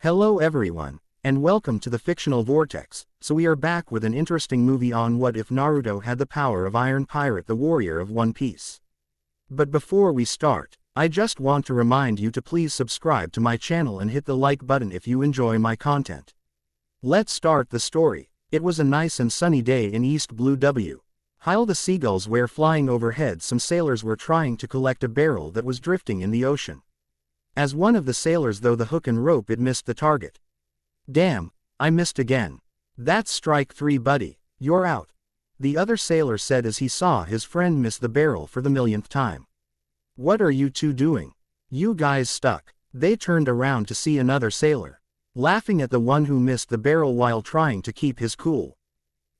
Hello everyone, and welcome to the Fictional Vortex. So we are back with an interesting movie on what if Naruto had the power of Iron Pirate the Warrior of One Piece. But before we start, I just want to remind you to please subscribe to my channel and hit the like button if you enjoy my content. Let's start the story. It was a nice and sunny day in East Blue W. While the seagulls were flying overhead, some sailors were trying to collect a barrel that was drifting in the ocean. As one of the sailors threw the hook and rope, it missed the target. "Damn, I missed again. That's strike 3, buddy. You're out," the other sailor said as he saw his friend miss the barrel for the millionth time. "What are you two doing? You guys stuck." They turned around to see another sailor laughing at the one who missed the barrel while trying to keep his cool.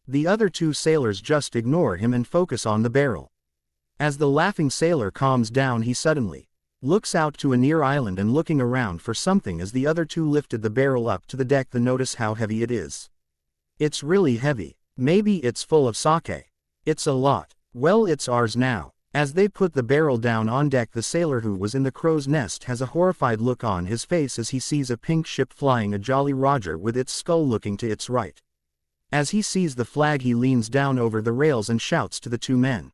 The other two sailors just ignore him and focus on the barrel. As the laughing sailor calms down, he suddenly looks out to a near island and looking around for something as the other two lifted the barrel up to the deck. They notice how heavy it is. "It's really heavy. Maybe it's full of sake." "It's a lot." "Well, it's ours now." As they put the barrel down on deck, the sailor who was in the crow's nest has a horrified look on his face as he sees a pink ship flying, a Jolly Roger with its skull looking to its right. As he sees the flag, he leans down over the rails and shouts to the two men,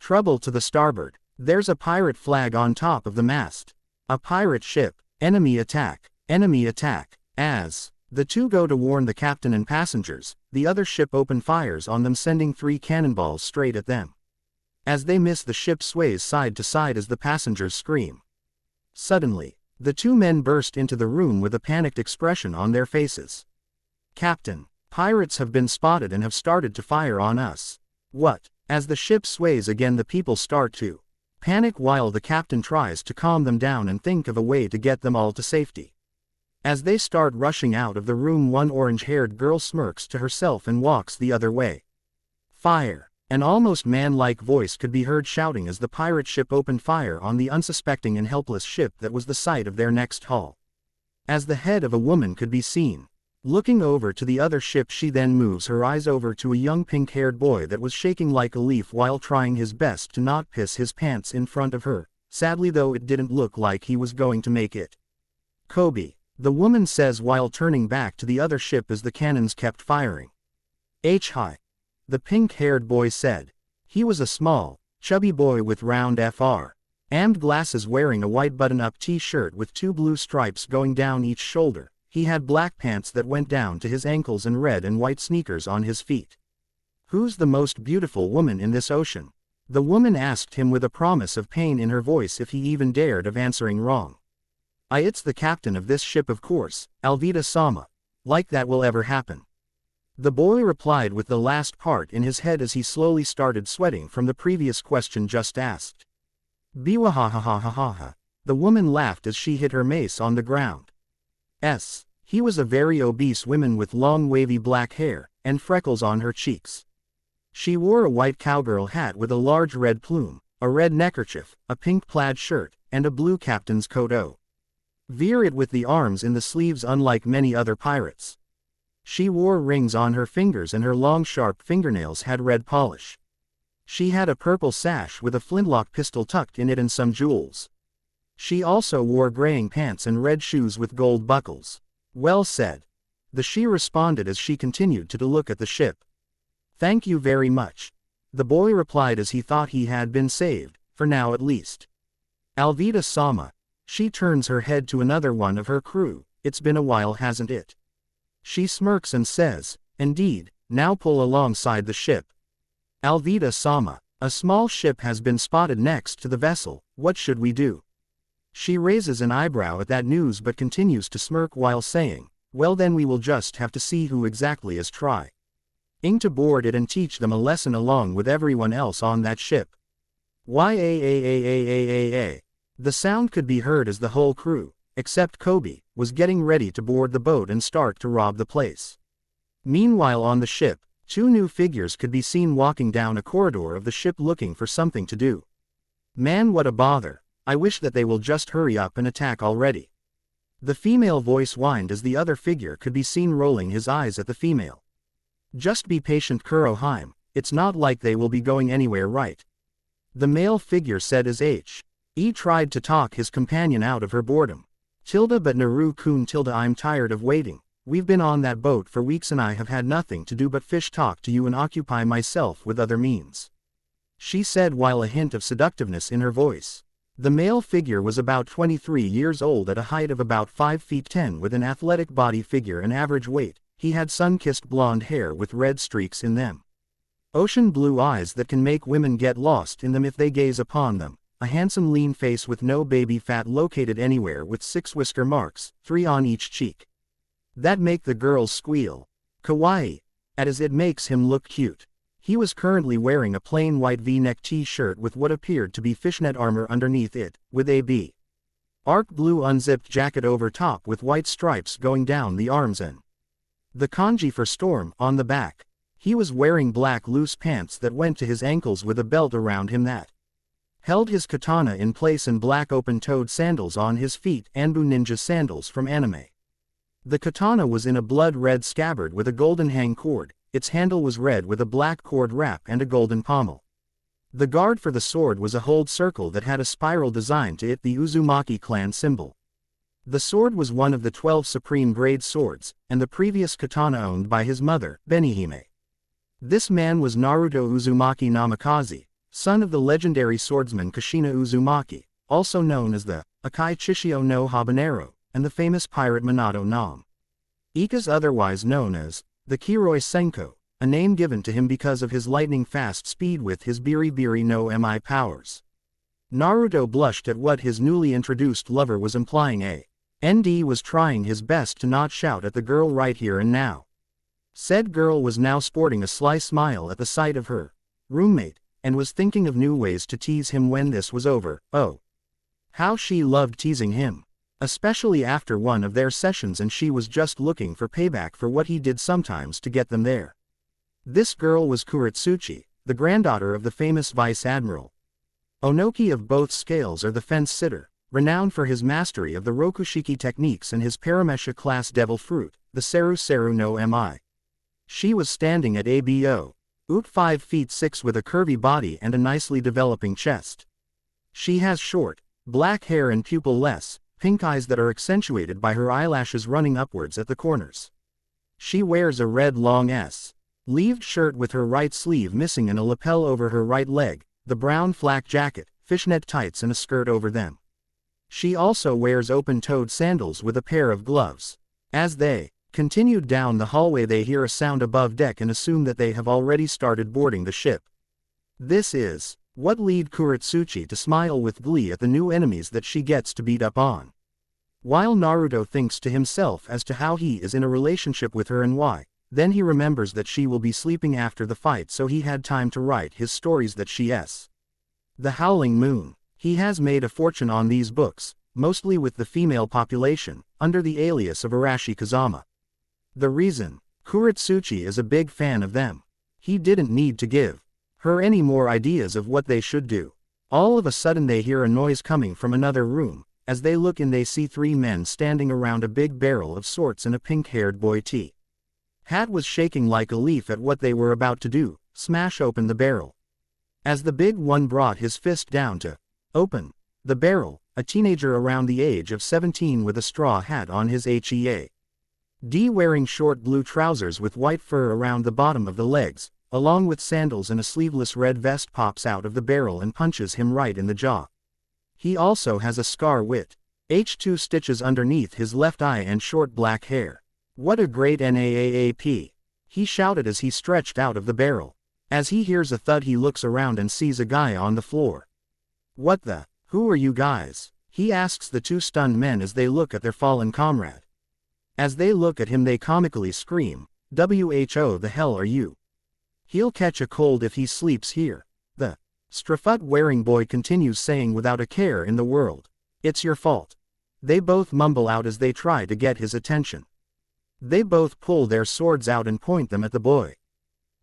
"Trouble to the starboard. There's a pirate flag on top of the mast. A pirate ship. Enemy attack. Enemy attack." As the two go to warn the captain and passengers, the other ship open fires on them, sending 3 cannonballs straight at them. As they miss, the ship sways side to side as the passengers scream. Suddenly, the two men burst into the room with a panicked expression on their faces. "Captain, pirates have been spotted and have started to fire on us." "What?" As the ship sways again, the people start to panic while the captain tries to calm them down and think of a way to get them all to safety. As they start rushing out of the room, one orange-haired girl smirks to herself and walks the other way. "Fire!" An almost man-like voice could be heard shouting as the pirate ship opened fire on the unsuspecting and helpless ship that was the site of their next haul. As the head of a woman could be seen looking over to the other ship, she then moves her eyes over to a young pink-haired boy that was shaking like a leaf while trying his best to not piss his pants in front of her. Sadly though, it didn't look like he was going to make it. "Kobe," the woman says while turning back to the other ship as the cannons kept firing. "Hi," the pink-haired boy said. He was a small, chubby boy with round fr. glasses, wearing a white button-up t-shirt with 2 blue stripes going down each shoulder. He had black pants that went down to his ankles and red and white sneakers on his feet. "Who's the most beautiful woman in this ocean?" the woman asked him with a promise of pain in her voice if he even dared of answering wrong. It's the captain of this ship, of course, Alvida-sama. Like that will ever happen." The boy replied with the last part in his head as he slowly started sweating from the previous question just asked. "Biwahahahahaha." The woman laughed as she hit her mace on the ground. He was a very obese woman with long wavy black hair and freckles on her cheeks. She wore a white cowgirl hat with a large red plume, a red neckerchief, a pink plaid shirt, and a blue captain's coat it with the arms in the sleeves, unlike many other pirates. She wore rings on her fingers and her long sharp fingernails had red polish. She had a purple sash with a flintlock pistol tucked in it and some jewels. She also wore graying pants and red shoes with gold buckles. "Well said," she responded as she continued to look at the ship. "Thank you very much," the boy replied as he thought he had been saved, for now at least. "Alvida-sama." She turns her head to another one of her crew. "It's been a while, hasn't it?" She smirks and says, "Indeed, now pull alongside the ship." "Alvida-sama, a small ship has been spotted next to the vessel. What should we do?" She raises an eyebrow at that news but continues to smirk while saying, "Well then, we will just have to see who exactly is trying to board it and teach them a lesson along with everyone else on that ship." "Yaaaaaaaaaa." The sound could be heard as the whole crew, except Kobe, was getting ready to board the boat and start to rob the place. Meanwhile, on the ship, 2 new figures could be seen walking down a corridor of the ship looking for something to do. "Man, what a bother. I wish that they will just hurry up and attack already." The female voice whined as the other figure could be seen rolling his eyes at the female. "Just be patient, Kurohime. It's not like they will be going anywhere, right?" the male figure said as he tried to talk his companion out of her boredom. Tilda but Naru-kun tilde I'm tired of waiting. We've been on that boat for weeks and I have had nothing to do but fish talk to you and occupy myself with other means. She said while a hint of seductiveness in her voice. The male figure was about 23 years old at a height of about 5 feet 10 with an athletic body figure and average weight. He had sun-kissed blonde hair with red streaks in them. Ocean blue eyes that can make women get lost in them if they gaze upon them. A handsome lean face with no baby fat located anywhere with 6 whisker marks, 3 on each cheek. That make the girls squeal. Kawaii. As it makes him look cute. He was currently wearing a plain white V-neck t-shirt with what appeared to be fishnet armor underneath it, with a arc blue unzipped jacket over top with white stripes going down the arms and the kanji for storm on the back. He was wearing black loose pants that went to his ankles with a belt around him that held his katana in place and black open-toed sandals on his feet, Anbu ninja sandals from anime. The katana was in a blood-red scabbard with a golden hang cord, its handle was red with a black cord wrap and a golden pommel. The guard for the sword was a hold circle that had a spiral design to it, the Uzumaki clan symbol. The sword was one of the 12 supreme grade swords, and the previous katana owned by his mother, Benihime. This man was Naruto Uzumaki Namikaze, son of the legendary swordsman Kushina Uzumaki, also known as the Akai Chishio no Habanero, and the famous pirate Minato Nam. Ika's otherwise known as the Kiroi Senko, a name given to him because of his lightning-fast speed with his Biri no Mi powers. Naruto blushed at what his newly introduced lover was implying. ND was trying his best to not shout at the girl right here and now. Said girl was now sporting a sly smile at the sight of her roommate, and was thinking of new ways to tease him when this was over. Oh, how she loved teasing him. Especially after one of their sessions and she was just looking for payback for what he did sometimes to get them there. This girl was Kuretsuchi, the granddaughter of the famous Vice Admiral Onoki of both scales, or the fence sitter, renowned for his mastery of the Rokushiki techniques and his Paramesha class devil fruit, the Seru Seru no Mi. She was standing at abo. 5 feet 6 with a curvy body and a nicely developing chest. She has short, black hair and pupil-less, pink eyes that are accentuated by her eyelashes running upwards at the corners. She wears a red long sleeved shirt with her right sleeve missing and a lapel over her right leg, the brown flak jacket, fishnet tights and a skirt over them. She also wears open-toed sandals with a pair of gloves. As they continued down the hallway they hear a sound above deck and assume that they have already started boarding the ship. This is what lead Kuretsuchi to smile with glee at the new enemies that she gets to beat up on. While Naruto thinks to himself as to how he is in a relationship with her and why, then he remembers that she will be sleeping after the fight, so he had time to write his stories that she's the Howling Moon. He has made a fortune on these books, mostly with the female population, under the alias of Arashi Kazama. The reason, Kuretsuchi is a big fan of them. He didn't need to give her any more ideas of what they should do. All of a sudden they hear a noise coming from another room. As they look in they see 3 men standing around a big barrel of sorts and a pink-haired boy hat was shaking like a leaf at what they were about to do, smash open the barrel. As the big one brought his fist down to open the barrel, a teenager around the age of 17 with a straw hat on his head, wearing short blue trousers with white fur around the bottom of the legs, along with sandals and a sleeveless red vest, pops out of the barrel and punches him right in the jaw. He also has a scar with 2 stitches underneath his left eye and short black hair. What a great NAAAP! He shouted as he stretched out of the barrel. As he hears a thud he looks around and sees a guy on the floor. What the? Who are you guys? He asks the 2 stunned men as they look at their fallen comrade. As they look at him they comically scream, "WHO, the hell are you? He'll catch a cold if he sleeps here." The straffut-wearing boy continues saying without a care in the world, "It's your fault." They both mumble out as they try to get his attention. They both pull their swords out and point them at the boy.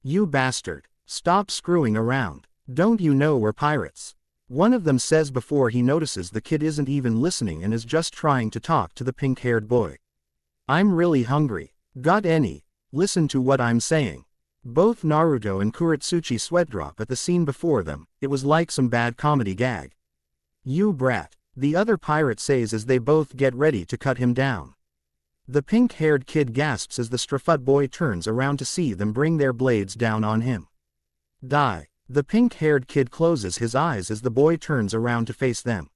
"You bastard. Stop screwing around. Don't you know we're pirates?" One of them says before he notices the kid isn't even listening and is just trying to talk to the pink-haired boy. "I'm really hungry. Got any? Listen to what I'm saying." Both Naruto and Kuretsuchi sweat drop at the scene before them. It was like some bad comedy gag. "You brat. the other pirate says as they both get ready to cut him down. The pink-haired kid gasps as the Strafut boy turns around to see them bring their blades down on him. Die. The pink-haired kid closes his eyes as the boy turns around to face them.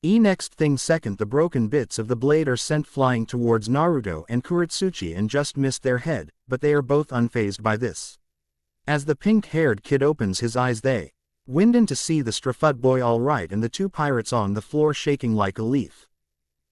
Next thing second the broken bits of the blade are sent flying towards Naruto and Kuretsuchi and just miss their head, but they are both unfazed by this. As the pink-haired kid opens his eyes they wind in to see the Strafut boy alright and the two pirates on the floor shaking like a leaf.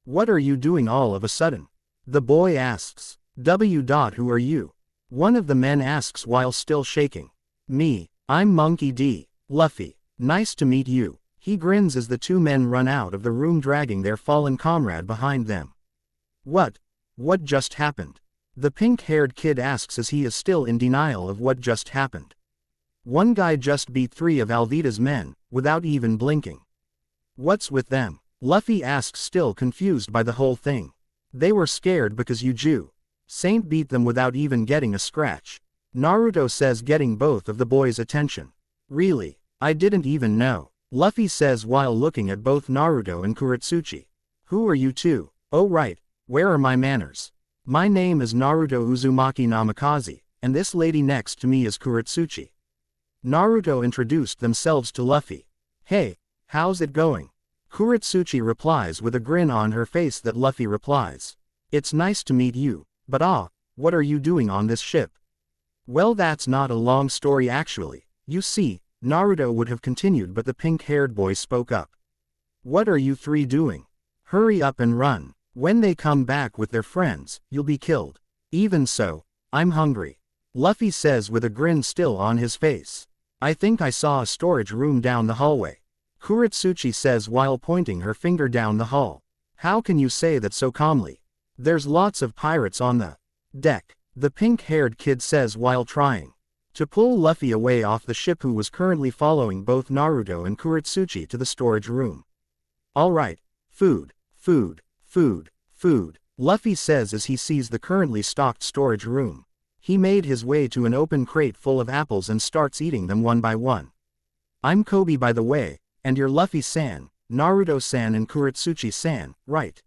What are you doing all of a sudden? The boy asks. Who are you? One of the men asks while still shaking. Me, I'm Monkey D. Luffy. Nice to meet you. He grins as the two men run out of the room dragging their fallen comrade behind them. What just happened? The pink-haired kid asks as he is still in denial of what just happened. One guy just beat 3 of Alvida's men, without even blinking. What's with them? Luffy asks still confused by the whole thing. They were scared because you Saint beat them without even getting a scratch. Naruto says getting both of the boys' attention. Really? I didn't even know. Luffy says while looking at both Naruto and Kuretsuchi. Who are you two? Oh right, where are my manners? My name is Naruto Uzumaki Namikaze, and this lady next to me is Kuretsuchi. Naruto introduced themselves to Luffy. Hey, how's it going? Kuretsuchi replies with a grin on her face that Luffy replies. It's nice to meet you, but what are you doing on this ship? Well, that's not a long story actually. You see, Naruto would have continued but the pink-haired boy spoke up. What are you 3 doing? Hurry up and run. When they come back with their friends, you'll be killed. Even so, I'm hungry. Luffy says with a grin still on his face. I think I saw a storage room down the hallway. Kuretsuchi says while pointing her finger down the hall. How can you say that so calmly? There's lots of pirates on the deck, the pink-haired kid says while trying to pull Luffy away off the ship who was currently following both Naruto and Kuretsuchi to the storage room. Alright, food. Luffy says as he sees the currently stocked storage room. He made his way to an open crate full of apples and starts eating them one by one. I'm Kobe by the way, and you're Luffy-san, Naruto-san and Kuretsuchi-san, right?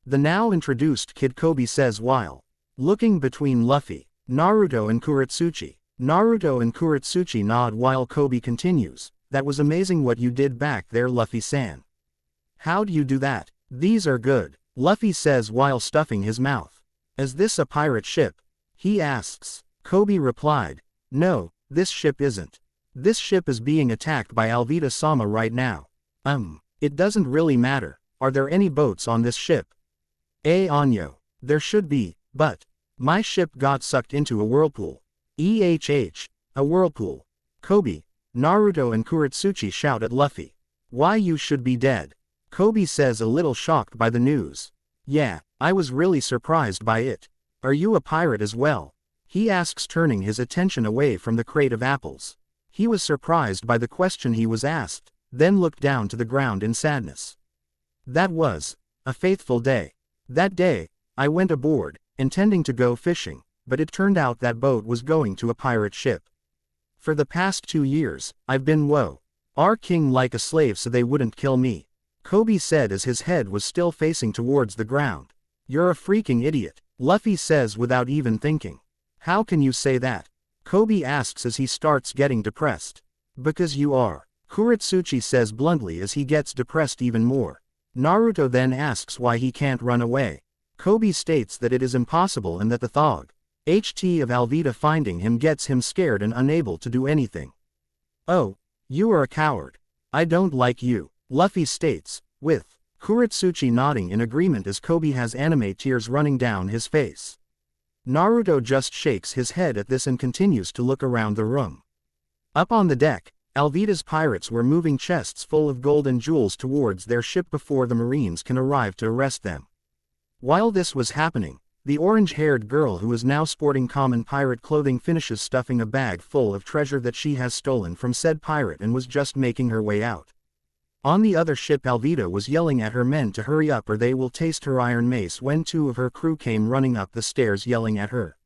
The now introduced kid Kobe says while looking between Luffy, Naruto and Kuretsuchi. Naruto and Kuretsuchi nod while Kobe continues. That was amazing what you did back there Luffy-san. How'd you do that? These are good, Luffy says while stuffing his mouth. Is this a pirate ship? He asks. Kobe replied. No, this ship isn't. This ship is being attacked by Alvida-sama right now. It doesn't really matter. Are there any boats on this ship? Anyo. There should be, but my ship got sucked into a whirlpool. A whirlpool. Kobe, Naruto and Kuretsuchi shout at Luffy. Why you should be dead. Kobe says a little shocked by the news. Yeah, I was really surprised by it. Are you a pirate as well? He asks turning his attention away from the crate of apples. He was surprised by the question he was asked, then looked down to the ground in sadness. That was a faithful day. That day, I went aboard, intending to go fishing, but it turned out that boat was going to a pirate ship. For the past 2 years, I've been our king like a slave so they wouldn't kill me. Kobe said as his head was still facing towards the ground. You're a freaking idiot, Luffy says without even thinking. How can you say that? Kobe asks as he starts getting depressed. Because you are. Kuretsuchi says bluntly as he gets depressed even more. Naruto then asks why he can't run away. Kobe states that it is impossible and that the thug of Alvida finding him gets him scared and unable to do anything. Oh, you are a coward. I don't like you, Luffy states, with Kuretsuchi nodding in agreement as Kobe has anime tears running down his face. Naruto just shakes his head at this and continues to look around the room. Up on the deck, Alvida's pirates were moving chests full of gold and jewels towards their ship before the Marines can arrive to arrest them. While this was happening, the orange-haired girl who is now sporting common pirate clothing finishes stuffing a bag full of treasure that she has stolen from said pirate and was just making her way out. On the other ship Alvida was yelling at her men to hurry up or they will taste her iron mace when 2 of her crew came running up the stairs yelling at her.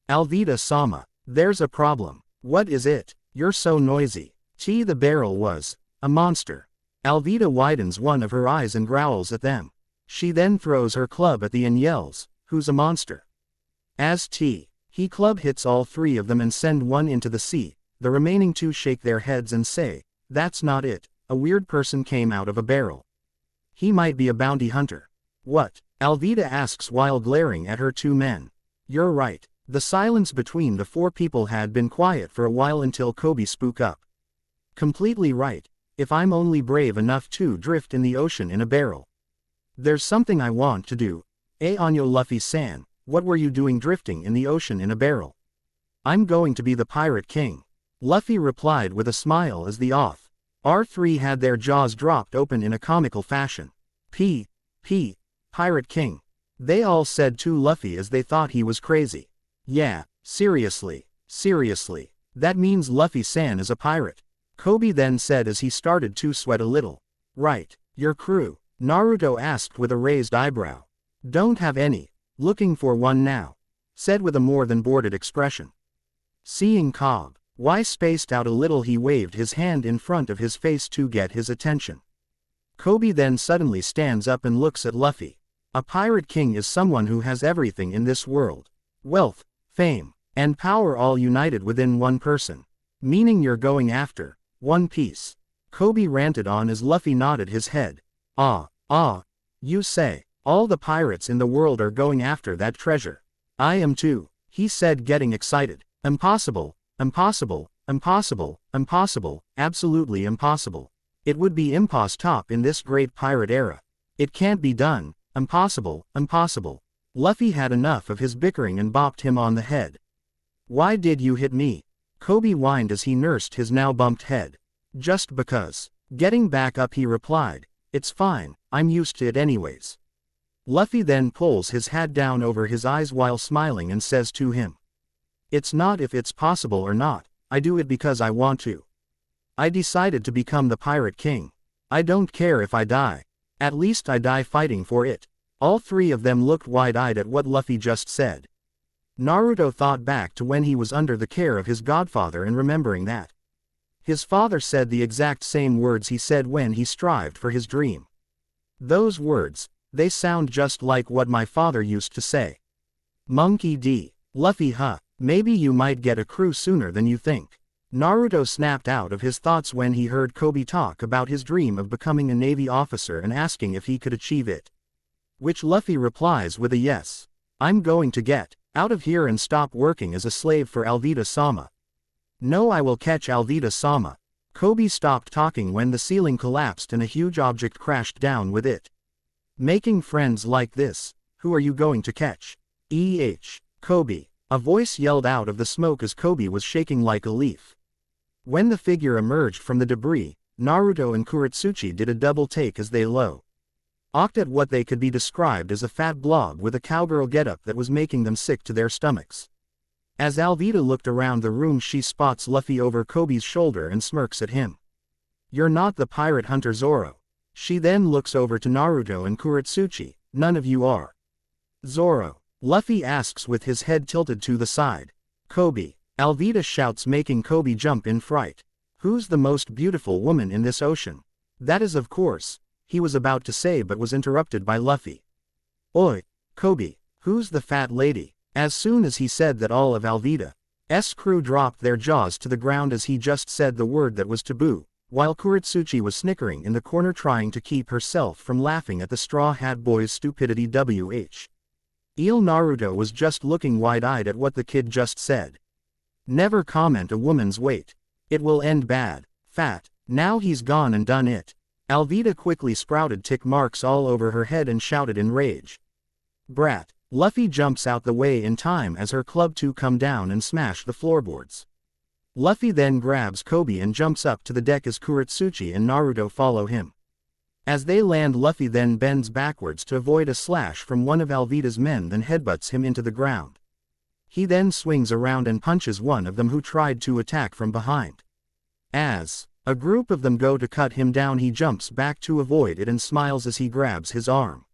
Alvida-sama, there's a problem. What is it? You're so noisy. The barrel was a monster. Alvida widens one of her eyes and growls at them. She then throws her club at the and yells, "Who's a monster?" As he club hits all three of them and send one into the sea. The remaining two shake their heads and say, "That's not it, a weird person came out of a barrel. He might be a bounty hunter." "What?" Alvida asks while glaring at her two men. "You're right." The silence between the four people had been quiet for a while until Kobe spoke up. "Completely right. If I'm only brave enough to drift in the ocean in a barrel. There's something I want to do. Año Luffy-san, what were you doing drifting in the ocean in a barrel?" "I'm going to be the Pirate King," Luffy replied with a smile as the R3 had their jaws dropped open in a comical fashion. Pirate King. They all said to Luffy as they thought he was crazy. "Yeah, seriously. That means Luffy-san is a pirate," Kobe then said as he started to sweat a little. "Right, your crew?" Naruto asked with a raised eyebrow. "Don't have any. Looking for one now," said with a more than bored expression. Seeing Cobb, why spaced out a little, he waved his hand in front of his face to get his attention. Kobe then suddenly stands up and looks at Luffy. A pirate king is someone who has everything in this world. Wealth, fame, and power all united within one person. Meaning you're going after One Piece. Kobe ranted on as Luffy nodded his head. You say, all the pirates in the world are going after that treasure. I am too, he said, getting excited. Impossible, absolutely impossible. It would be impossible in this great pirate era. It can't be done, impossible. Luffy had enough of his bickering and bopped him on the head. "Why did you hit me?" Kobe whined as he nursed his now bumped head. "Just because." Getting back up he replied, "It's fine, I'm used to it anyways." Luffy then pulls his hat down over his eyes while smiling and says to him, "It's not if it's possible or not, I do it because I want to. I decided to become the Pirate King. I don't care if I die. At least I die fighting for it." All three of them looked wide-eyed at what Luffy just said. Naruto thought back to when he was under the care of his godfather and remembering that his father said the exact same words he said when he strived for his dream. Those words, they sound just like what my father used to say. Monkey D. Luffy, maybe you might get a crew sooner than you think. Naruto snapped out of his thoughts when he heard Kobe talk about his dream of becoming a Navy officer and asking if he could achieve it. Which Luffy replies with a yes. "I'm going to get out of here and stop working as a slave for Alvida-sama. No, I will catch Alvida-sama." Kobe stopped talking when the ceiling collapsed and a huge object crashed down with it. "Making friends like this, who are you going to catch?" Kobe. A voice yelled out of the smoke as Kobe was shaking like a leaf. When the figure emerged from the debris, Naruto and Kuretsuchi did a double take as they looked at what they could be described as a fat blob with a cowgirl getup that was making them sick to their stomachs. As Alvida looked around the room, she spots Luffy over Kobe's shoulder and smirks at him. "You're not the pirate hunter Zoro." She then looks over to Naruto and Kuretsuchi. "None of you are Zoro?" Luffy asks with his head tilted to the side. "Kobe," Alvida shouts, making Kobe jump in fright. "Who's the most beautiful woman in this ocean?" "That is, of course," he was about to say but was interrupted by Luffy. "Oi, Kobe, who's the fat lady?" As soon as he said that, all of Alvida's crew dropped their jaws to the ground as he just said the word that was taboo, while Kuretsuchi was snickering in the corner trying to keep herself from laughing at the Straw Hat Boy's stupidity. Naruto was just looking wide-eyed at what the kid just said. Never comment a woman's weight. It will end bad. Fat. Now he's gone and done it. Alvida quickly sprouted tick marks all over her head and shouted in rage. "Brat." Luffy jumps out the way in time as her club to come down and smash the floorboards. Luffy then grabs Kobe and jumps up to the deck as Kuretsuchi and Naruto follow him. As they land, Luffy then bends backwards to avoid a slash from one of Alvida's men, then headbutts him into the ground. He then swings around and punches one of them who tried to attack from behind. As a group of them go to cut him down, he jumps back to avoid it and smiles as he grabs his arm.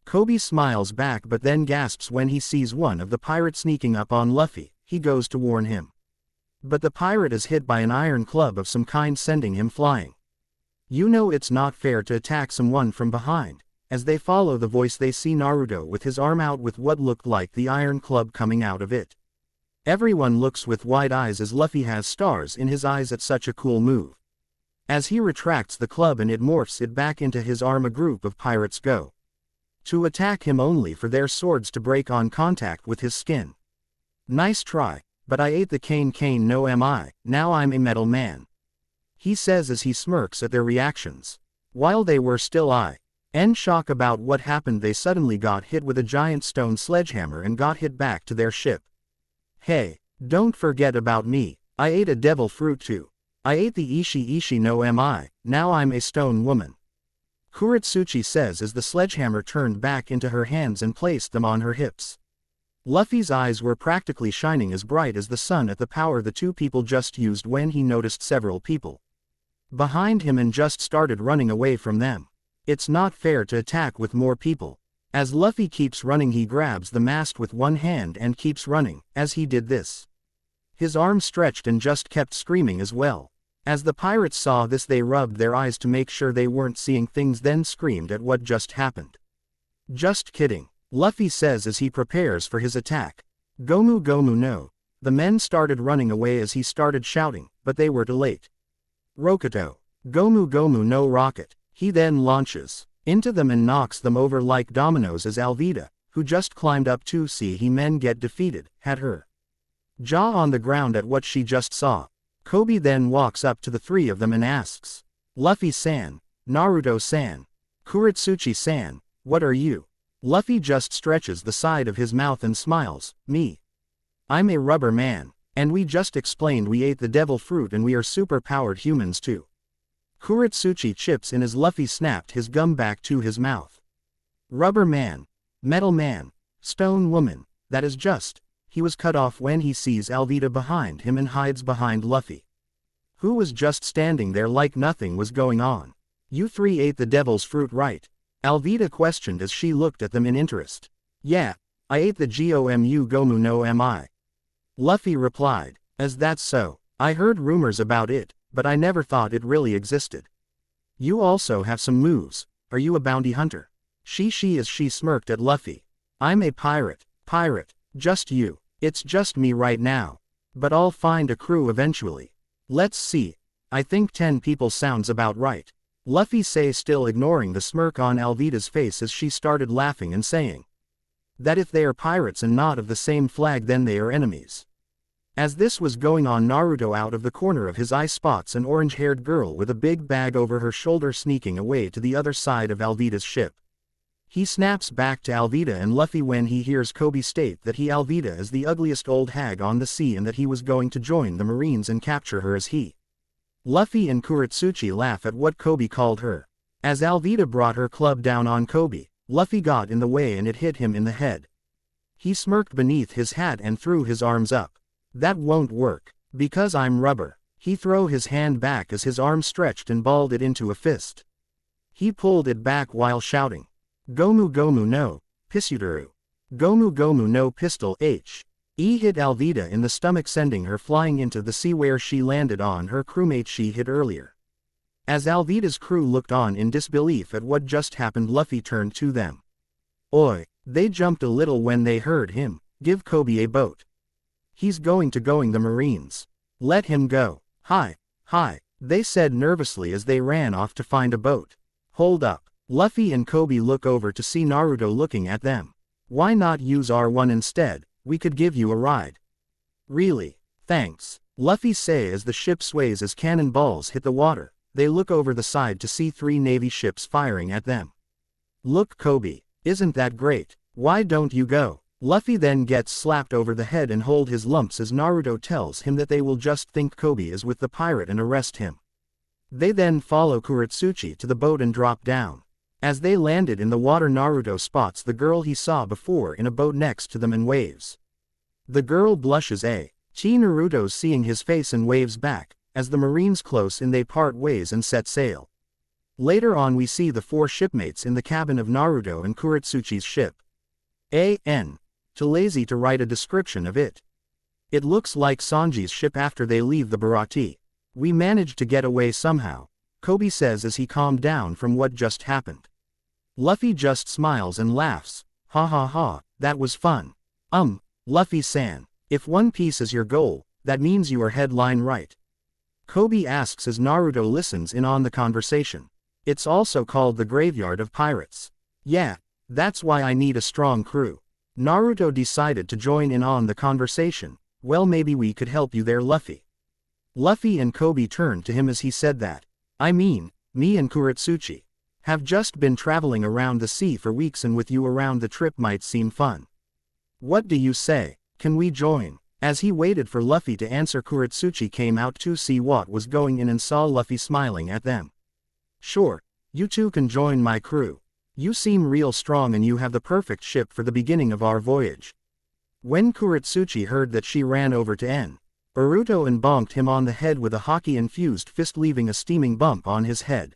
Kobe smiles back but then gasps when he sees one of the pirates sneaking up on Luffy. He goes to warn him. But the pirate is hit by an iron club of some kind, sending him flying. You know it's not fair to attack someone from behind. As they follow the voice they see Naruto with his arm out with what looked like the iron club coming out of it. Everyone looks with wide eyes as Luffy has stars in his eyes at such a cool move. As he retracts the club and it morphs it back into his arm, a group of pirates go to attack him only for their swords to break on contact with his skin. Nice try, but I ate the cane no mi, now I'm a metal man. He says as he smirks at their reactions. While they were still in shock about what happened, they suddenly got hit with a giant stone sledgehammer and got hit back to their ship. Hey, don't forget about me, I ate a devil fruit too. I ate the ishi no mi, now I'm a stone woman. Kuretsuchi says as the sledgehammer turned back into her hands and placed them on her hips. Luffy's eyes were practically shining as bright as the sun at the power the two people just used when he noticed several people behind him and just started running away from them. It's not fair to attack with more people. As Luffy keeps running, he grabs the mast with one hand and keeps running. As he did this, his arm stretched and just kept screaming as well. As the pirates saw this, they rubbed their eyes to make sure they weren't seeing things, then screamed at what just happened. Just kidding, Luffy says as he prepares for his attack. Gomu Gomu no. The men started running away as he started shouting, but they were too late. Rokuto. Gomu Gomu no rocket. He then launches into them and knocks them over like dominoes as Alvida, who just climbed up to see he men get defeated, had her jaw on the ground at what she just saw. Kobe then walks up to the three of them and asks, Luffy-san, Naruto-san, Kuretsuchi-san, what are you? Luffy just stretches the side of his mouth and smiles, me. I'm a rubber man, and we just explained we ate the devil fruit and we are super-powered humans too. Kuretsuchi chips in as Luffy snapped his gum back to his mouth. Rubber man, metal man, stone woman, that is just. He was cut off when he sees Alvida behind him and hides behind Luffy, who was just standing there like nothing was going on. You three ate the devil's fruit, right? Alvida questioned as she looked at them in interest. Yeah, I ate the Gomu Gomu no mi. Luffy replied, as that's so, I heard rumors about it, but I never thought it really existed. You also have some moves, are you a bounty hunter? She as she smirked at Luffy. I'm a pirate, just you. It's just me right now. But I'll find a crew eventually. Let's see. I think 10 people sounds about right. Luffy say, still ignoring the smirk on Alvida's face as she started laughing and saying that if they are pirates and not of the same flag then they are enemies. As this was going on, Naruto out of the corner of his eye spots an orange-haired girl with a big bag over her shoulder sneaking away to the other side of Alvida's ship. He snaps back to Alvida and Luffy when he hears Kobe state that Alvida is the ugliest old hag on the sea and that he was going to join the Marines and capture her as he. Luffy and Kuretsuchi laugh at what Kobe called her. As Alvida brought her club down on Kobe, Luffy got in the way and it hit him in the head. He smirked beneath his hat and threw his arms up. That won't work, because I'm rubber. He threw his hand back as his arm stretched and balled it into a fist. He pulled it back while shouting, Gomu Gomu no, Pisuduru. Gomu Gomu no pistol H. E hit Alvida in the stomach, sending her flying into the sea where she landed on her crewmate she hit earlier. As Alvida's crew looked on in disbelief at what just happened, Luffy turned to them. Oi, they jumped a little when they heard him give Kobe a boat. He's going the Marines. Let him go. Hi, they said nervously as they ran off to find a boat. Hold up. Luffy and Kobe look over to see Naruto looking at them. Why not use R1 instead? We could give you a ride. Really? Thanks. Luffy say as the ship sways as cannonballs hit the water. They look over the side to see 3 Navy ships firing at them. Look, Kobe, isn't that great? Why don't you go? Luffy then gets slapped over the head and hold his lumps as Naruto tells him that they will just think Kobe is with the pirate and arrest him. They then follow Kuretsuchi to the boat and drop down. As they landed in the water, Naruto spots the girl he saw before in a boat next to them and waves. The girl blushes Naruto's seeing his face and waves back. As the Marines close in, they part ways and set sail. Later on we see the 4 shipmates in the cabin of Naruto and Kuretsuchi's ship. Too lazy to write a description of it. It looks like Sanji's ship after they leave the Bharati. We managed to get away somehow. Kobe says as he calmed down from what just happened. Luffy just smiles and laughs. Ha ha ha, that was fun. Luffy-san, if One Piece is your goal, that means you are headline right. Kobe asks as Naruto listens in on the conversation. It's also called the Graveyard of Pirates. Yeah, that's why I need a strong crew. Naruto decided to join in on the conversation. Well, maybe we could help you there, Luffy. Luffy and Kobe turned to him as he said that. I mean, me and Kuretsuchi have just been traveling around the sea for weeks, and with you around the trip might seem fun. What do you say? Can we join? As he waited for Luffy to answer, Kuretsuchi came out to see what was going in and saw Luffy smiling at them. Sure, you two can join my crew. You seem real strong and you have the perfect ship for the beginning of our voyage. When Kuretsuchi heard that, she ran over to Naruto and bonked him on the head with a hockey-infused fist, leaving a steaming bump on his head.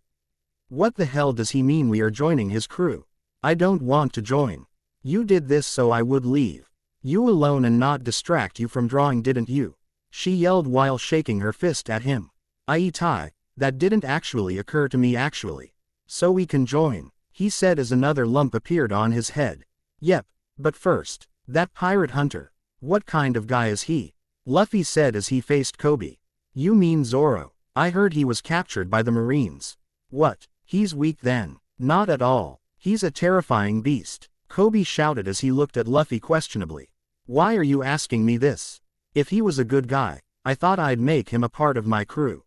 What the hell does he mean we are joining his crew? I don't want to join. You did this so I would leave you alone and not distract you from drawing, didn't you? She yelled while shaking her fist at him. Aitai, that didn't actually occur to me actually. So we can join, he said as another lump appeared on his head. Yep, but first, that pirate hunter, what kind of guy is he? Luffy said as he faced Kobe. You mean Zoro? I heard he was captured by the Marines. What, he's weak then? Not at all. He's a terrifying beast, Kobe shouted as he looked at Luffy questionably. Why are you asking me this? If he was a good guy, I thought I'd make him a part of my crew.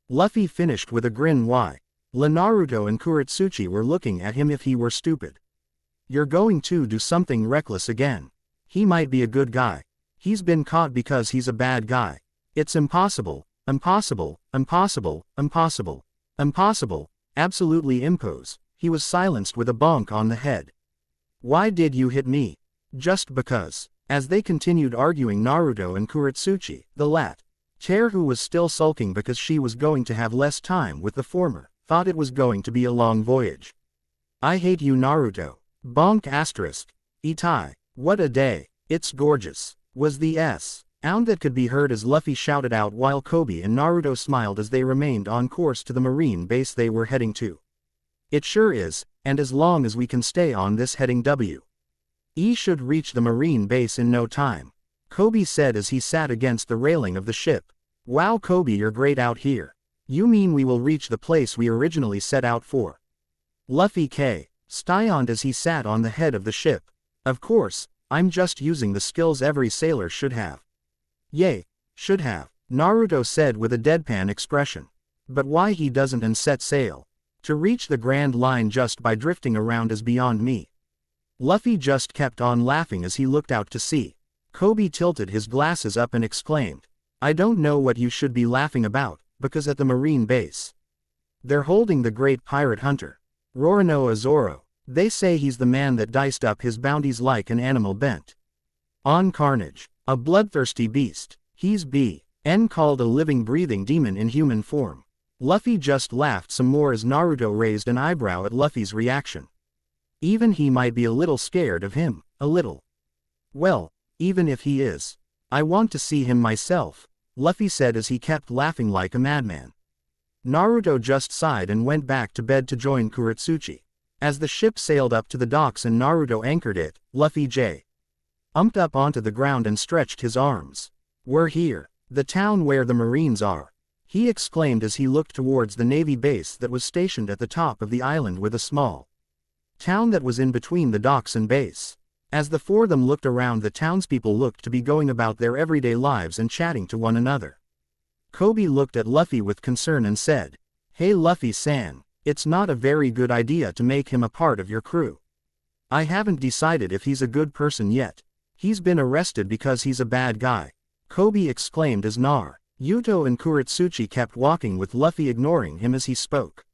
Luffy finished with a grin. Why? Naruto and Kuretsuchi were looking at him if he were stupid. You're going to do something reckless again. He might be a good guy. He's been caught because he's a bad guy. It's impossible, impossible, impossible, impossible, impossible, absolutely impose. He was silenced with a bonk on the head. Why did you hit me? Just because. As they continued arguing, Naruto and Kuretsuchi, the latter, who was still sulking because she was going to have less time with the former, thought it was going to be a long voyage. I hate you, Naruto. Bonk asterisk. Itai. What a day. It's gorgeous. Was the sound that could be heard as Luffy shouted out, while Kobe and Naruto smiled as they remained on course to the marine base they were heading to. It sure is, and as long as we can stay on this heading, we should reach the marine base in no time, Kobe said as he sat against the railing of the ship. Wow, Kobe, you're great out here. You mean we will reach the place we originally set out for? Luffy stioned as he sat on the head of the ship. Of course, I'm just using the skills every sailor should have. Yay, should have, Naruto said with a deadpan expression. But why he doesn't and set sail to reach the Grand Line just by drifting around is beyond me. Luffy just kept on laughing as he looked out to sea. Kobe tilted his glasses up and exclaimed, I don't know what you should be laughing about, because at the marine base, they're holding the great pirate hunter, Roronoa Zoro. They say he's the man that diced up his bounties like an animal bent on carnage, a bloodthirsty beast. He's been called a living, breathing demon in human form. Luffy just laughed some more as Naruto raised an eyebrow at Luffy's reaction. Even he might be a little scared of him, a little. Well, even if he is, I want to see him myself, Luffy said as he kept laughing like a madman. Naruto just sighed and went back to bed to join Kuretsuchi. As the ship sailed up to the docks and Naruto anchored it, Luffy jumped up onto the ground and stretched his arms. We're here, the town where the Marines are, he exclaimed as he looked towards the Navy base that was stationed at the top of the island with a small town that was in between the docks and base. As the four of them looked around, the townspeople looked to be going about their everyday lives and chatting to one another. Kobe looked at Luffy with concern and said, Hey Luffy-san, it's not a very good idea to make him a part of your crew. I haven't decided if he's a good person yet. He's been arrested because he's a bad guy, Kobe exclaimed as Naruto and Kuretsuchi kept walking with Luffy ignoring him as he spoke.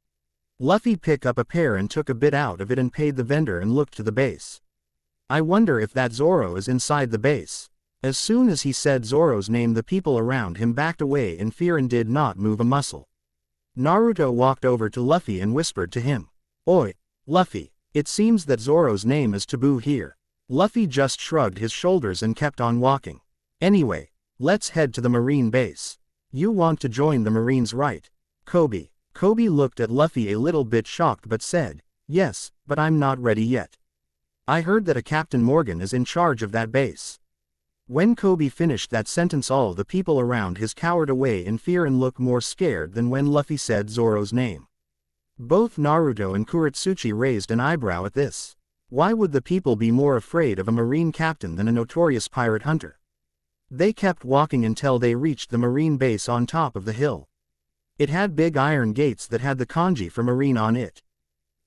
Luffy picked up a pear and took a bit out of it and paid the vendor and looked to the base. I wonder if that Zoro is inside the base. As soon as he said Zoro's name, the people around him backed away in fear and did not move a muscle. Naruto walked over to Luffy and whispered to him. Oi, Luffy, it seems that Zoro's name is taboo here. Luffy just shrugged his shoulders and kept on walking. Anyway, let's head to the marine base. You want to join the Marines, right? Kobe. Kobe looked at Luffy a little bit shocked but said, "Yes, but I'm not ready yet. I heard that a Captain Morgan is in charge of that base." When Kobe finished that sentence, all the people around his cowered away in fear and looked more scared than when Luffy said Zoro's name. Both Naruto and Kuretsuchi raised an eyebrow at this. Why would the people be more afraid of a marine captain than a notorious pirate hunter? They kept walking until they reached the marine base on top of the hill. It had big iron gates that had the kanji for marine on it.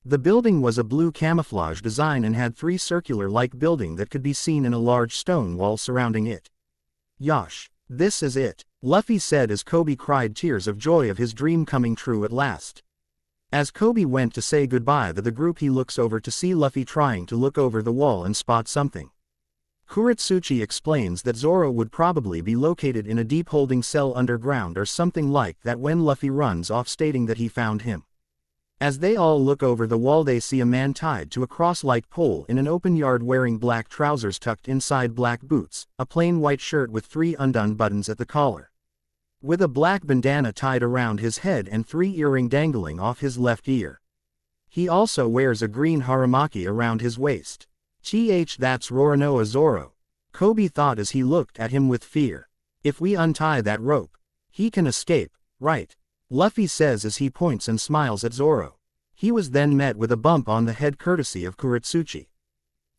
The building was a blue camouflage design and had 3 circular-like buildings that could be seen in a large stone wall surrounding it. "Yosh, this is it," Luffy said as Kobe cried tears of joy of his dream coming true at last. As Kobe went to say goodbye to the group, he looks over to see Luffy trying to look over the wall and spot something. Kuretsuchi explains that Zoro would probably be located in a deep holding cell underground or something like that when Luffy runs off, stating that he found him. As they all look over the wall, they see a man tied to a cross-like pole in an open yard wearing black trousers tucked inside black boots, a plain white shirt with 3 undone buttons at the collar, with a black bandana tied around his head and 3 earrings dangling off his left ear. He also wears a green haramaki around his waist. That's Roronoa Zoro, Kobe thought as he looked at him with fear. If we untie that rope, he can escape, right? Luffy says as he points and smiles at Zoro. He was then met with a bump on the head courtesy of Kuretsuchi.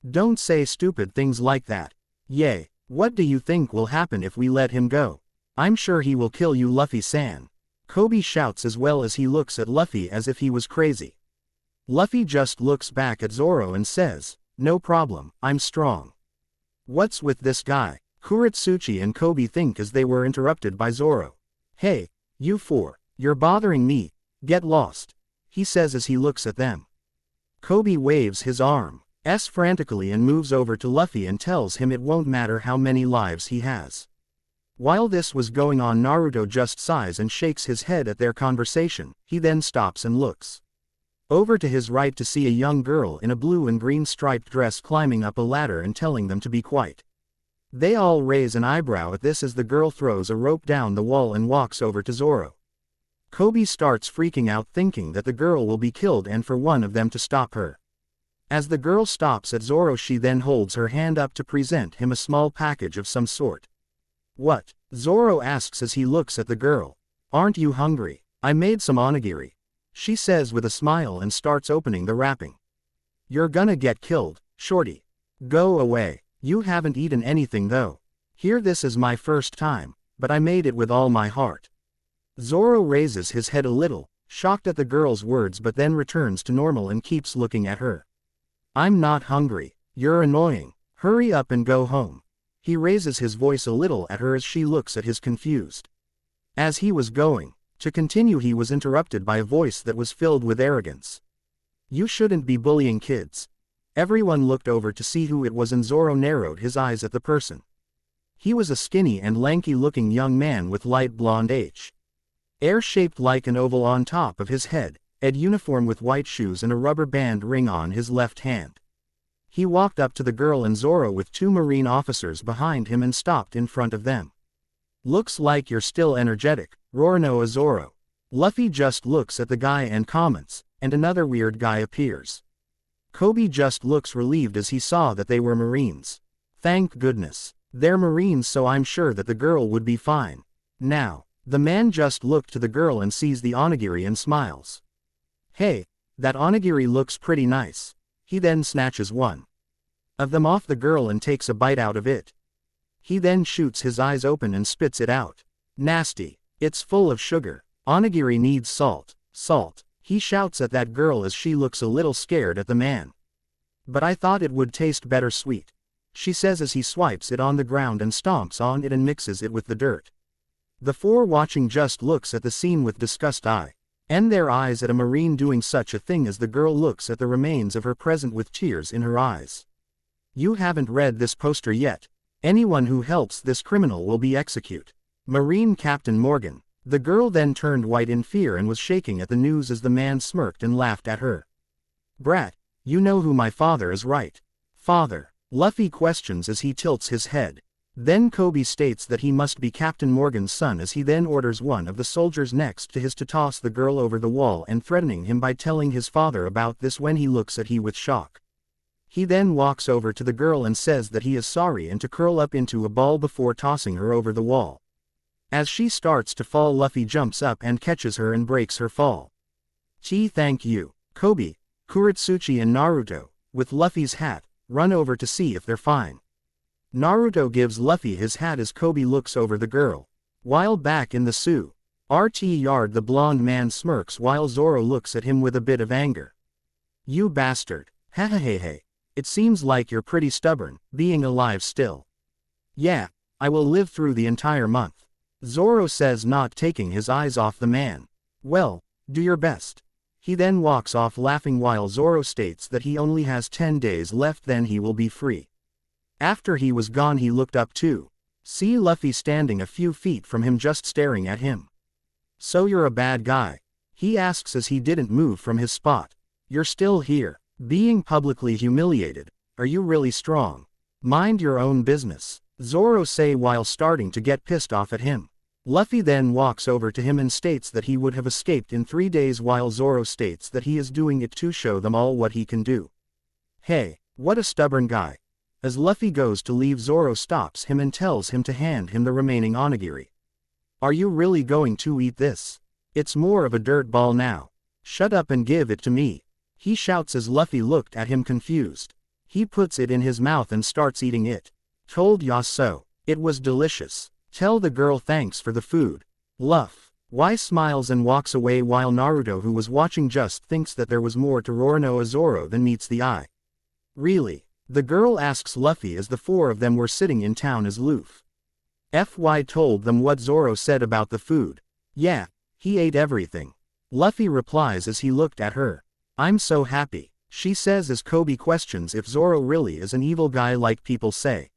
"Don't say stupid things like that. Yay, what do you think will happen if we let him go? I'm sure he will kill you, Luffy-san," Kobe shouts as well as he looks at Luffy as if he was crazy. Luffy just looks back at Zoro and says, "No problem, I'm strong." "What's with this guy?" Kuretsuchi and Kobe think as they were interrupted by Zoro. "Hey, you 4. You're bothering me, get lost," he says as he looks at them. Kobe waves his arms frantically and moves over to Luffy and tells him it won't matter how many lives he has. While this was going on, Naruto just sighs and shakes his head at their conversation. He then stops and looks over to his right to see a young girl in a blue and green striped dress climbing up a ladder and telling them to be quiet. They all raise an eyebrow at this as the girl throws a rope down the wall and walks over to Zoro. Kobe starts freaking out, thinking that the girl will be killed and for one of them to stop her. As the girl stops at Zoro, she then holds her hand up to present him a small package of some sort. "What?" Zoro asks as he looks at the girl. "Aren't you hungry? I made some onigiri," she says with a smile and starts opening the wrapping. "You're gonna get killed, shorty. Go away. You haven't eaten anything though. Here, this is my first time, but I made it with all my heart." Zoro raises his head a little, shocked at the girl's words, but then returns to normal and keeps looking at her. "I'm not hungry. You're annoying. Hurry up and go home." He raises his voice a little at her as she looks at his confused. As he was going to continue, he was interrupted by a voice that was filled with arrogance. "You shouldn't be bullying kids." Everyone looked over to see who it was and Zoro narrowed his eyes at the person. He was a skinny and lanky-looking young man with light blonde hair shaped like an oval on top of his head, a uniform with white shoes and a rubber band ring on his left hand. He walked up to the girl and Zoro with 2 marine officers behind him and stopped in front of them. "Looks like you're still energetic, Roronoa Zoro." Luffy just looks at the guy and comments, and another weird guy appears. Kobe just looks relieved as he saw that they were Marines. Thank goodness. They're Marines, so I'm sure that the girl would be fine. Now, the man just looked to the girl and sees the onigiri and smiles. "Hey, that onigiri looks pretty nice." He then snatches one of them off the girl and takes a bite out of it. He then shoots his eyes open and spits it out. "Nasty. It's full of sugar. Onigiri needs salt. Salt." He shouts at that girl as she looks a little scared at the man. "But I thought it would taste better sweet," she says as he swipes it on the ground and stomps on it and mixes it with the dirt. The 4 watching just looks at the scene with disgust and their eyes at a marine doing such a thing as the girl looks at the remains of her present with tears in her eyes. "You haven't read this poster yet. Anyone who helps this criminal will be executed. Marine Captain Morgan." The girl then turned white in fear and was shaking at the news as the man smirked and laughed at her. "Brat, you know who my father is, right?" "Father?" Luffy questions as he tilts his head. Then Kobe states that he must be Captain Morgan's son, as he then orders one of the soldiers next to his to toss the girl over the wall and threatening him by telling his father about this when he looks at he with shock. He then walks over to the girl and says that he is sorry and to curl up into a ball before tossing her over the wall. As she starts to fall, Luffy jumps up and catches her and breaks her fall. Thank you. Kobe, Kuretsuchi and Naruto, with Luffy's hat, run over to see if they're fine. Naruto gives Luffy his hat as Kobe looks over the girl. While back in the RT yard, the blonde man smirks while Zoro looks at him with a bit of anger. You bastard. Hahaha. It seems like you're pretty stubborn, being alive still. Yeah, I will live through the entire month. Zoro says, not taking his eyes off the man. Well, do your best. He then walks off laughing while Zoro states that he only has 10 days left, then he will be free. After he was gone, he looked up to see Luffy standing a few feet from him just staring at him. So you're a bad guy? He asks as he didn't move from his spot. You're still here, being publicly humiliated. Are you really strong? Mind your own business, Zoro say while starting to get pissed off at him. Luffy then walks over to him and states that he would have escaped in 3 days while Zoro states that he is doing it to show them all what he can do. Hey, what a stubborn guy. As Luffy goes to leave, Zoro stops him and tells him to hand him the remaining onigiri. Are you really going to eat this? It's more of a dirt ball now. Shut up and give it to me, he shouts as Luffy looked at him confused. He puts it in his mouth and starts eating it. Told ya so. It was delicious. Tell the girl thanks for the food. Luffy smiles and walks away while Naruto, who was watching, just thinks that there was more to Roronoa Zoro than meets the eye. Really? The girl asks Luffy as the 4 of them were sitting in town as Luffy told them what Zoro said about the food. Yeah, he ate everything. Luffy replies as he looked at her. I'm so happy, she says as Kobe questions if Zoro really is an evil guy like people say.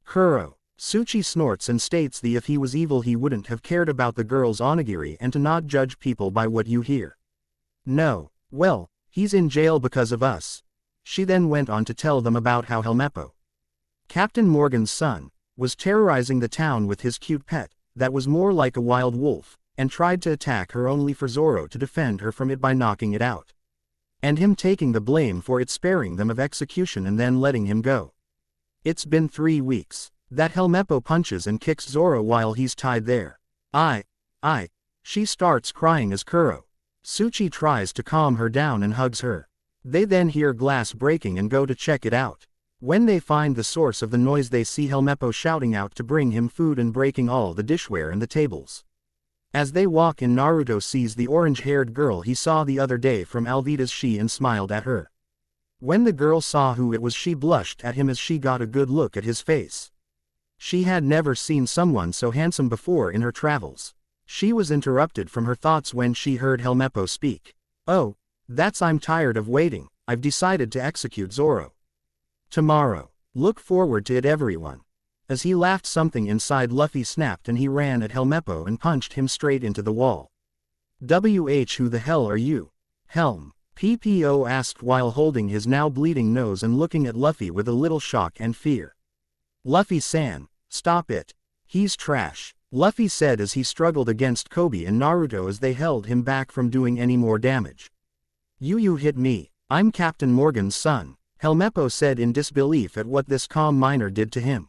Kuretsuchi snorts and states that if he was evil he wouldn't have cared about the girl's onigiri and to not judge people by what you hear. No, well, he's in jail because of us. She then went on to tell them about how Helmeppo, Captain Morgan's son, was terrorizing the town with his cute pet, that was more like a wild wolf, and tried to attack her only for Zoro to defend her from it by knocking it out. And him taking the blame for it, sparing them of execution and then letting him go. It's been 3 weeks that Helmeppo punches and kicks Zoro while he's tied there. She starts crying as Kuretsuchi tries to calm her down and hugs her. They then hear glass breaking and go to check it out. When they find the source of the noise, they see Helmeppo shouting out to bring him food and breaking all the dishware and the tables. As they walk in, Naruto sees the orange-haired girl he saw the other day from Alvida's she and smiled at her. When the girl saw who it was, she blushed at him as she got a good look at his face. She had never seen someone so handsome before in her travels. She was interrupted from her thoughts when she heard Helmeppo speak. Oh, I'm tired of waiting. I've decided to execute Zoro tomorrow. Look forward to it, everyone. As he laughed, something inside Luffy snapped and he ran at Helmeppo and punched him straight into the wall. Who the hell are you? Helm, PPO asked while holding his now bleeding nose and looking at Luffy with a little shock and fear. Luffy-san, stop it. He's trash, Luffy said as he struggled against Kobe and Naruto as they held him back from doing any more damage. You hit me. I'm Captain Morgan's son, Helmeppo said in disbelief at what this calm miner did to him.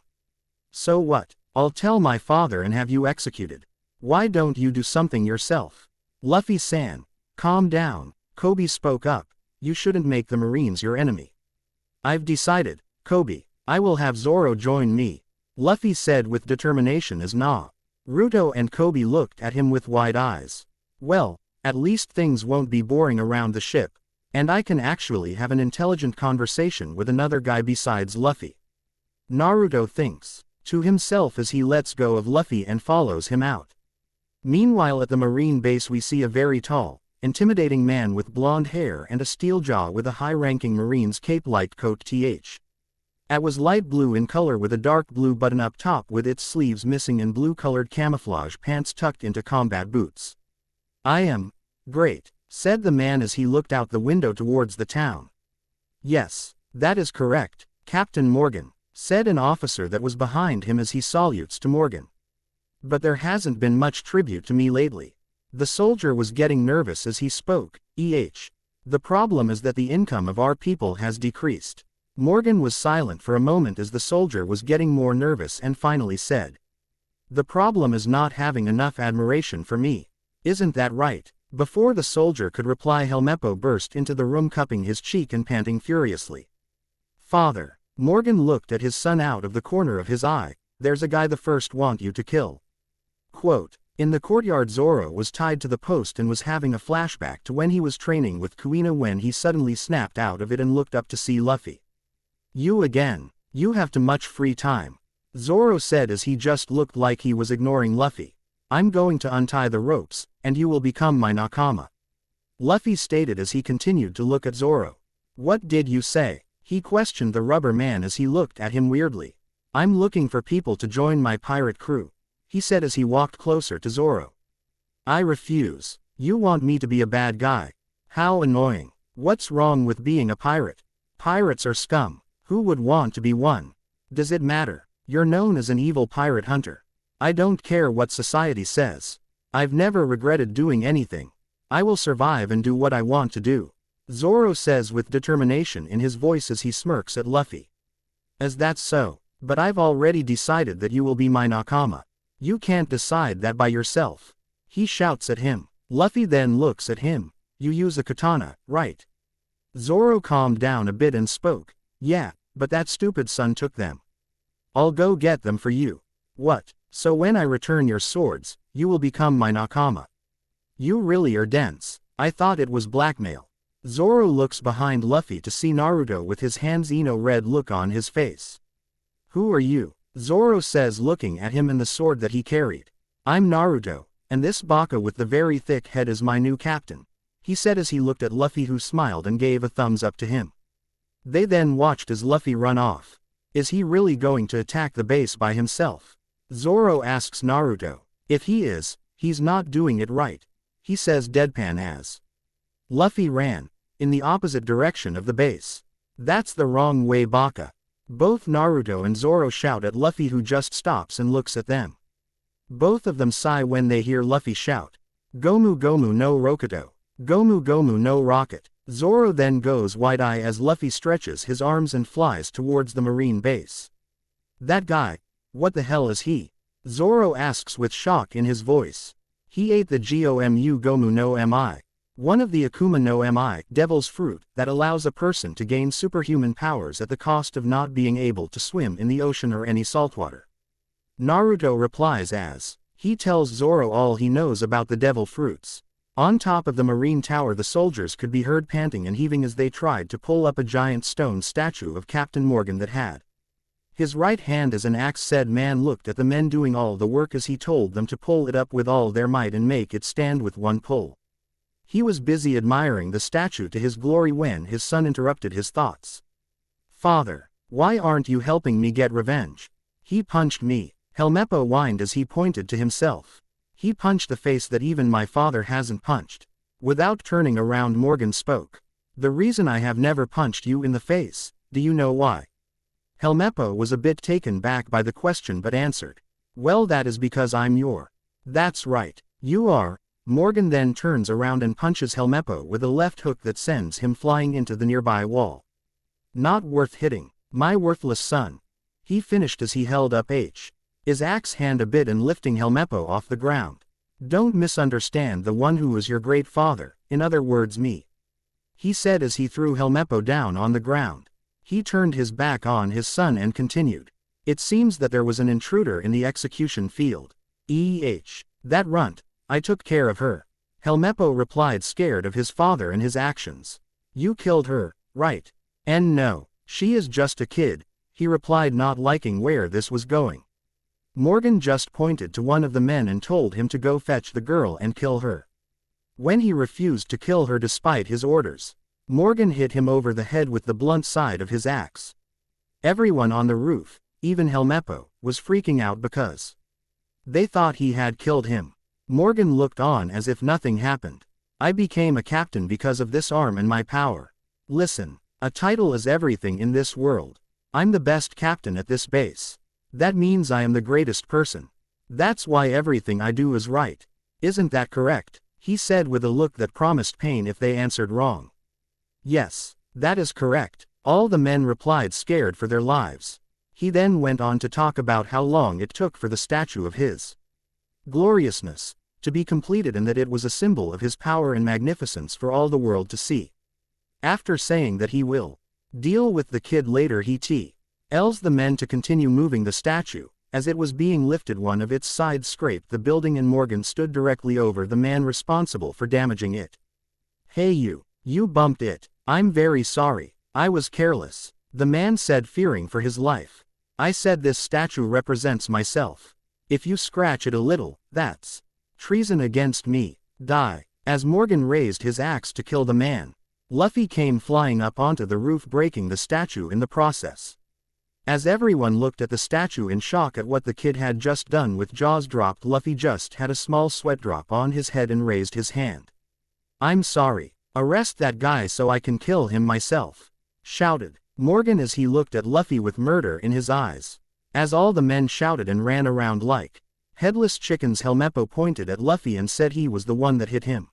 So what? I'll tell my father and have you executed. Why don't you do something yourself? Luffy-san, calm down, Kobe spoke up. You shouldn't make the Marines your enemy. I've decided, Kobe. I will have Zoro join me, Luffy said with determination as Naruto and Kobe looked at him with wide eyes. Well, at least things won't be boring around the ship, and I can actually have an intelligent conversation with another guy besides Luffy. Naruto thinks to himself as he lets go of Luffy and follows him out. Meanwhile, at the Marine base, we see a very tall, intimidating man with blonde hair and a steel jaw with a high-ranking Marine's cape-like coat. It was light blue in color with a dark blue button up top with its sleeves missing and blue-colored camouflage pants tucked into combat boots. I am great, said the man as he looked out the window towards the town. Yes, that is correct, Captain Morgan, said an officer that was behind him as he salutes to Morgan. But there hasn't been much tribute to me lately. The soldier was getting nervous as he spoke. The problem is that the income of our people has decreased. Morgan was silent for a moment as the soldier was getting more nervous and finally said, "The problem is not having enough admiration for me. Isn't that right?" Before the soldier could reply, Helmeppo burst into the room, cupping his cheek and panting furiously. "Father." Morgan looked at his son out of the corner of his eye. "There's a guy the first want you to kill." Quote, in the courtyard, Zoro was tied to the post and was having a flashback to when he was training with Kuina when he suddenly snapped out of it and looked up to see Luffy. "You again? You have too much free time," Zoro said as he just looked like he was ignoring Luffy. "I'm going to untie the ropes, and you will become my nakama," Luffy stated as he continued to look at Zoro. "What did you say?" he questioned the rubber man as he looked at him weirdly. "I'm looking for people to join my pirate crew," he said as he walked closer to Zoro. "I refuse. You want me to be a bad guy? How annoying. What's wrong with being a pirate? Pirates are scum. Who would want to be one? Does it matter? You're known as an evil pirate hunter. I don't care what society says. I've never regretted doing anything. I will survive and do what I want to do," Zoro says with determination in his voice as he smirks at Luffy. "As that's so, but I've already decided that you will be my nakama. You can't decide that by yourself," he shouts at him. Luffy then looks at him. "You use a katana, right?" Zoro calmed down a bit and spoke. "Yeah, but that stupid son took them. I'll go get them for you." "What? So when I return your swords, you will become my nakama? You really are dense. I thought it was blackmail." Zoro looks behind Luffy to see Naruto with his hands-eno red look on his face. "Who are you?" Zoro says, looking at him and the sword that he carried. "I'm Naruto, and this baka with the very thick head is my new captain," he said as he looked at Luffy, who smiled and gave a thumbs up to him. They then watched as Luffy run off. Is he really going to attack the base by himself? Zoro asks Naruto. If he is, he's not doing it right, he says deadpan as Luffy ran in the opposite direction of the base. "That's the wrong way, baka." Both Naruto and Zoro shout at Luffy, who just stops and looks at them. Both of them sigh when they hear Luffy shout, "Gomu Gomu no Rokuto. Gomu Gomu no Rocket." Zoro then goes wide-eye as Luffy stretches his arms and flies towards the marine base. "That guy, what the hell is he?" Zoro asks with shock in his voice. "He ate the Gomu Gomu no Mi. One of the Akuma no Mi, devil's fruit, that allows a person to gain superhuman powers at the cost of not being able to swim in the ocean or any saltwater." Naruto replies as he tells Zoro all he knows about the devil fruits. On top of the marine tower, the soldiers could be heard panting and heaving as they tried to pull up a giant stone statue of Captain Morgan that had his right hand as an axe. Said man looked at the men doing all the work as he told them to pull it up with all their might and make it stand with one pull. He was busy admiring the statue to his glory when his son interrupted his thoughts. "Father, why aren't you helping me get revenge? He punched me," Helmeppo whined as he pointed to himself. "He punched the face that even my father hasn't punched." Without turning around, Morgan spoke. "The reason I have never punched you in the face, do you know why?" Helmeppo was a bit taken back by the question but answered, "Well, that is because I'm your." "That's right, you are." Morgan then turns around and punches Helmeppo with a left hook that sends him flying into the nearby wall. "Not worth hitting, my worthless son," he finished as he held up his axe hand a bit and lifting Helmeppo off the ground. "Don't misunderstand the one who is your great father, in other words me," he said as he threw Helmeppo down on the ground. He turned his back on his son and continued. "It seems that there was an intruder in the execution field. That runt, I took care of her," Helmeppo replied, scared of his father and his actions. "You killed her, right? And no, she is just a kid," he replied, not liking where this was going. Morgan just pointed to one of the men and told him to go fetch the girl and kill her. When he refused to kill her despite his orders, Morgan hit him over the head with the blunt side of his axe. Everyone on the roof, even Helmeppo, was freaking out because they thought he had killed him. Morgan looked on as if nothing happened. "I became a captain because of this arm and my power. Listen, a title is everything in this world. I'm the best captain at this base. That means I am the greatest person. That's why everything I do is right. Isn't that correct? He said with a look that promised pain if they answered wrong. Yes, that is correct. All the men replied, scared for their lives. He then went on to talk about how long it took for the statue of his gloriousness to be completed and that it was a symbol of his power and magnificence for all the world to see. After saying that he will deal with the kid later, he tells the men to continue moving the statue. As it was being lifted, one of its sides scraped the building and Morgan stood directly over the man responsible for damaging it. Hey you bumped it. I'm very sorry. I was careless, the man said, fearing for his life. I said this statue represents myself. If you scratch it a little, that's treason against me. Die. As Morgan raised his axe to kill the man, Luffy came flying up onto the roof, breaking the statue in the process. As everyone looked at the statue in shock at what the kid had just done, with jaws dropped, Luffy just had a small sweat drop on his head and raised his hand. I'm sorry. Arrest that guy so I can kill him myself, shouted Morgan as he looked at Luffy with murder in his eyes. As all the men shouted and ran around like headless chickens, Helmeppo pointed at Luffy and said he was the one that hit him.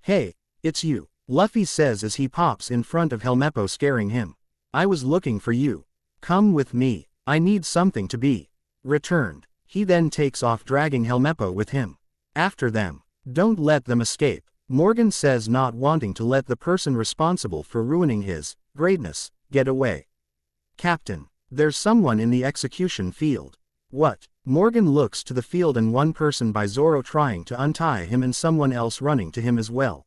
Hey, it's you, Luffy says as he pops in front of Helmeppo, scaring him. I was looking for you. Come with me. I need something to be returned. He then takes off, dragging Helmeppo with him. After them. Don't let them escape, Morgan says, not wanting to let the person responsible for ruining his greatness get away. Captain, there's someone in the execution field. What? Morgan looks to the field and one person by Zoro trying to untie him and someone else running to him as well.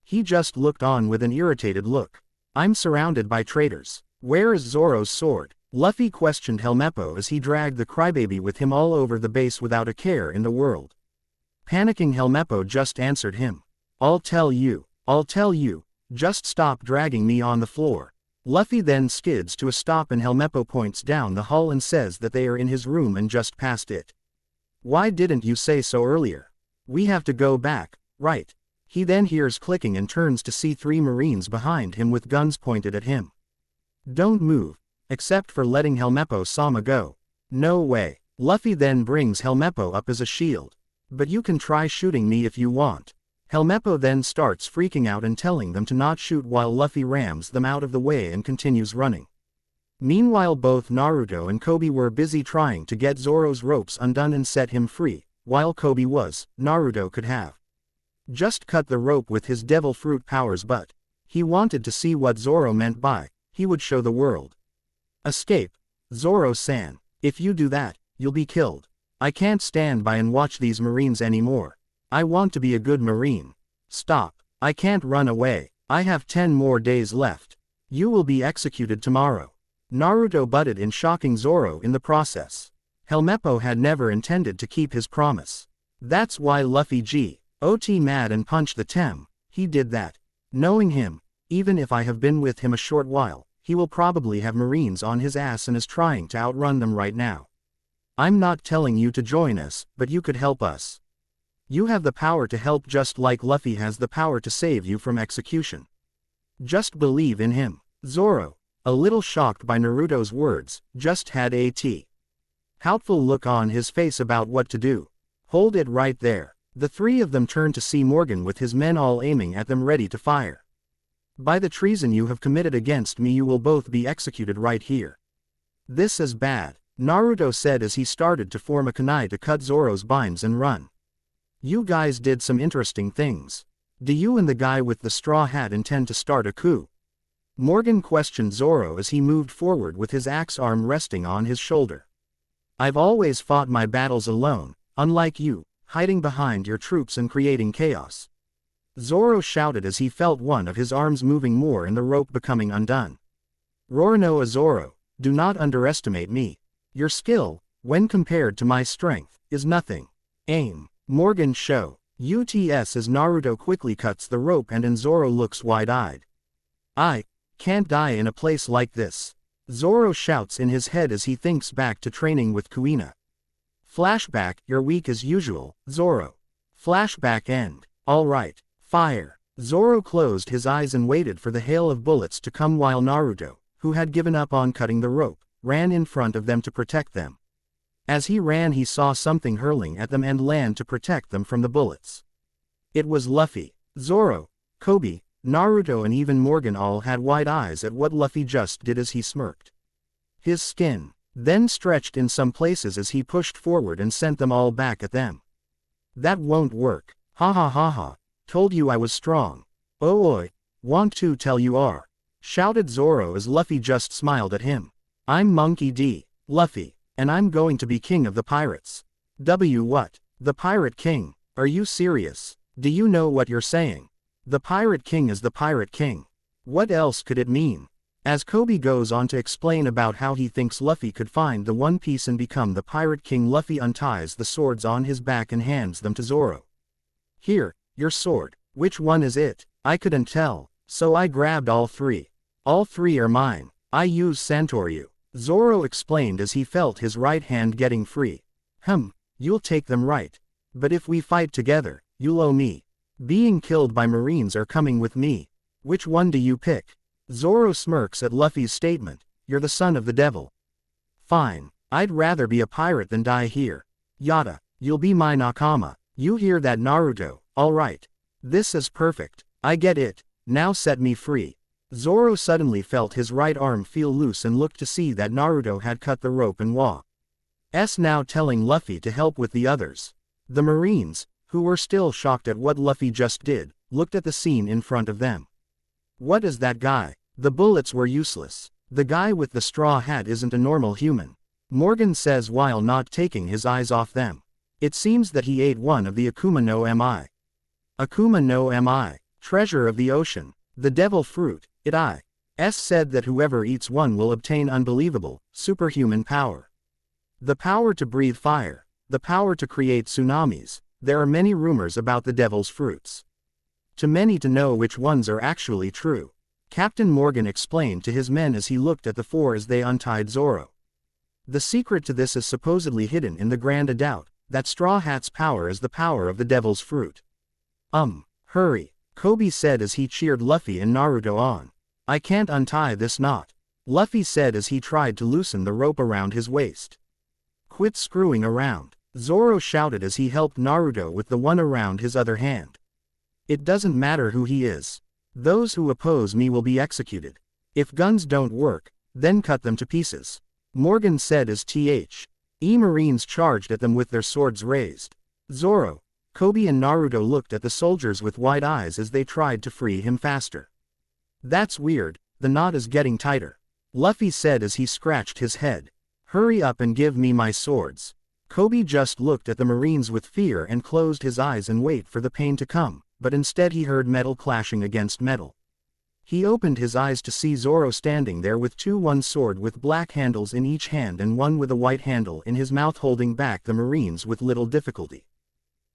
He just looked on with an irritated look. I'm surrounded by traitors. Where is Zoro's sword? Luffy questioned Helmeppo as he dragged the crybaby with him all over the base without a care in the world. Panicking, Helmeppo just answered him. I'll tell you, just stop dragging me on the floor. Luffy then skids to a stop and Helmeppo points down the hall and says that they are in his room and just past it. Why didn't you say so earlier? We have to go back, right? He then hears clicking and turns to see 3 Marines behind him with guns pointed at him. Don't move, except for letting Helmeppo-sama go. No way. Luffy then brings Helmeppo up as a shield. But you can try shooting me if you want. Helmeppo then starts freaking out and telling them to not shoot while Luffy rams them out of the way and continues running. Meanwhile, both Naruto and Kobe were busy trying to get Zoro's ropes undone and set him free. While Kobe was, Naruto could have just cut the rope with his devil fruit powers, but he wanted to see what Zoro meant by he would show the world. Escape, Zoro-san. If you do that, you'll be killed. I can't stand by and watch these Marines anymore. I want to be a good Marine. Stop. I can't run away. I have 10 more days left. You will be executed tomorrow. Naruto butted in, shocking Zoro in the process. Helmeppo had never intended to keep his promise. That's why Luffy got mad and punched the Tem. He did that. Knowing him, even if I have been with him a short while, he will probably have Marines on his ass and is trying to outrun them right now. I'm not telling you to join us, but you could help us. You have the power to help just like Luffy has the power to save you from execution. Just believe in him. Zoro, a little shocked by Naruto's words, just had a doubtful look on his face about what to do. Hold it right there. The 3 of them turned to see Morgan with his men all aiming at them, ready to fire. By the treason you have committed against me, you will both be executed right here. This is bad, Naruto said as he started to form a kunai to cut Zoro's binds and run. You guys did some interesting things. Do you and the guy with the straw hat intend to start a coup? Morgan questioned Zoro as he moved forward with his axe arm resting on his shoulder. I've always fought my battles alone, unlike you, hiding behind your troops and creating chaos. Zoro shouted as he felt one of his arms moving more and the rope becoming undone. Roronoa Zoro, do not underestimate me. Your skill, when compared to my strength, is nothing. Aim. Morgan show. UTS as Naruto quickly cuts the rope and Zoro looks wide-eyed. I can't die in a place like this. Zoro shouts in his head as he thinks back to training with Kuina. Flashback, you're weak as usual, Zoro. Flashback end. Alright. Fire. Zoro closed his eyes and waited for the hail of bullets to come while Naruto, who had given up on cutting the rope, ran in front of them to protect them. As he ran, he saw something hurling at them and land to protect them from the bullets. It was Luffy. Zoro, Kobe, Naruto and even Morgan all had wide eyes at what Luffy just did as he smirked. His skin then stretched in some places as he pushed forward and sent them all back at them. That won't work. Ha ha ha ha. Told you I was strong. Oh oi. Want to tell you are. Shouted Zoro as Luffy just smiled at him. I'm Monkey D. Luffy. And I'm going to be king of the pirates. What? The Pirate King? Are you serious? Do you know what you're saying? The Pirate King is the Pirate King. What else could it mean? As Kobe goes on to explain about how he thinks Luffy could find the One Piece and become the Pirate King, Luffy unties the swords on his back and hands them to Zoro. Here, your sword. Which one is it? I couldn't tell, so I grabbed all three. All three are mine. I use Santoryu. Zoro explained as he felt his right hand getting free. You'll take them right. But if we fight together, you'll owe me. Being killed by Marines or coming with me? Which one do you pick? Zoro smirks at Luffy's statement. You're the son of the devil. Fine. I'd rather be a pirate than die here. Yada. You'll be my nakama. You hear that, Naruto? Alright. This is perfect. I get it. Now set me free. Zoro suddenly felt his right arm feel loose and looked to see that Naruto had cut the rope and was now telling Luffy to help with the others. The Marines, who were still shocked at what Luffy just did, looked at the scene in front of them. What is that guy? The bullets were useless. The guy with the straw hat isn't a normal human. Morgan says while not taking his eyes off them. It seems that he ate one of the Akuma no Mi. Akuma no Mi, treasure of the ocean, the devil fruit. It said that whoever eats one will obtain unbelievable, superhuman power. The power to breathe fire, the power to create tsunamis. There are many rumors about the devil's fruits. Too many to know which ones are actually true. Captain Morgan explained to his men as he looked at the four as they untied Zoro. The secret to this is supposedly hidden in the Grand Adult, that Straw Hat's power is the power of the devil's fruit. Hurry, Kobe said as he cheered Luffy and Naruto on. I can't untie this knot, Luffy said as he tried to loosen the rope around his waist. Quit screwing around, Zoro shouted as he helped Naruto with the one around his other hand. It doesn't matter who he is. Those who oppose me will be executed. If guns don't work, then cut them to pieces, Morgan said as Marines charged at them with their swords raised. Zoro, Kobe and Naruto looked at the soldiers with wide eyes as they tried to free him faster. That's weird, the knot is getting tighter, Luffy said as he scratched his head. Hurry up and give me my swords. Kobe just looked at the Marines with fear and closed his eyes and wait for the pain to come, but instead he heard metal clashing against metal. He opened his eyes to see Zoro standing there with one sword with black handles in each hand and one with a white handle in his mouth, holding back the Marines with little difficulty.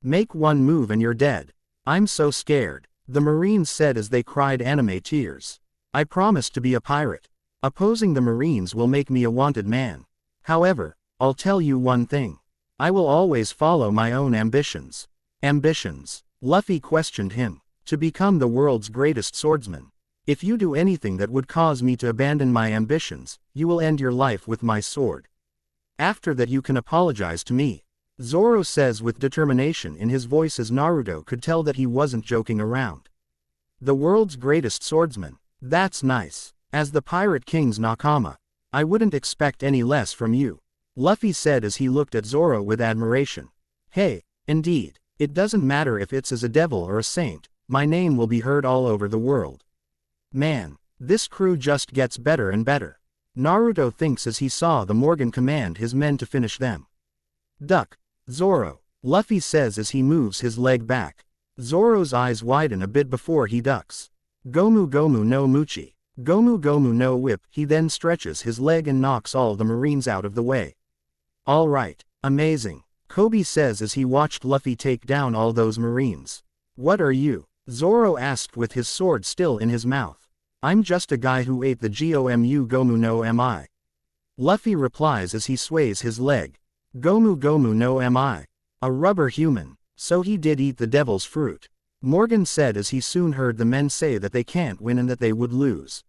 Make one move and you're dead. I'm so scared, the Marines said as they cried anime tears. I promised to be a pirate. Opposing the Marines will make me a wanted man. However, I'll tell you one thing. I will always follow my own ambitions. Ambitions? Luffy questioned him. To become the world's greatest swordsman. If you do anything that would cause me to abandon my ambitions, you will end your life with my sword. After that you can apologize to me, Zoro says with determination in his voice as Naruto could tell that he wasn't joking around. The world's greatest swordsman? That's nice. As the Pirate King's nakama, I wouldn't expect any less from you, Luffy said as he looked at Zoro with admiration. Hey, indeed, it doesn't matter if it's as a devil or a saint, my name will be heard all over the world. Man, this crew just gets better and better, Naruto thinks as he saw the Morgan command his men to finish them. Duck, Zoro, Luffy says as he moves his leg back. Zoro's eyes widen a bit before he ducks. Gomu Gomu no Muchi, Gomu Gomu no Whip. He then stretches his leg and knocks all the Marines out of the way. Alright, amazing, Kobe says as he watched Luffy take down all those Marines. What are you? Zoro asked with his sword still in his mouth. I'm just a guy who ate the Gomu Gomu no Mi. Luffy replies as he sways his leg. Gomu Gomu no Mi. A rubber human, so he did eat the devil's fruit, Morgan said as he soon heard the men say that they can't win and that they would lose.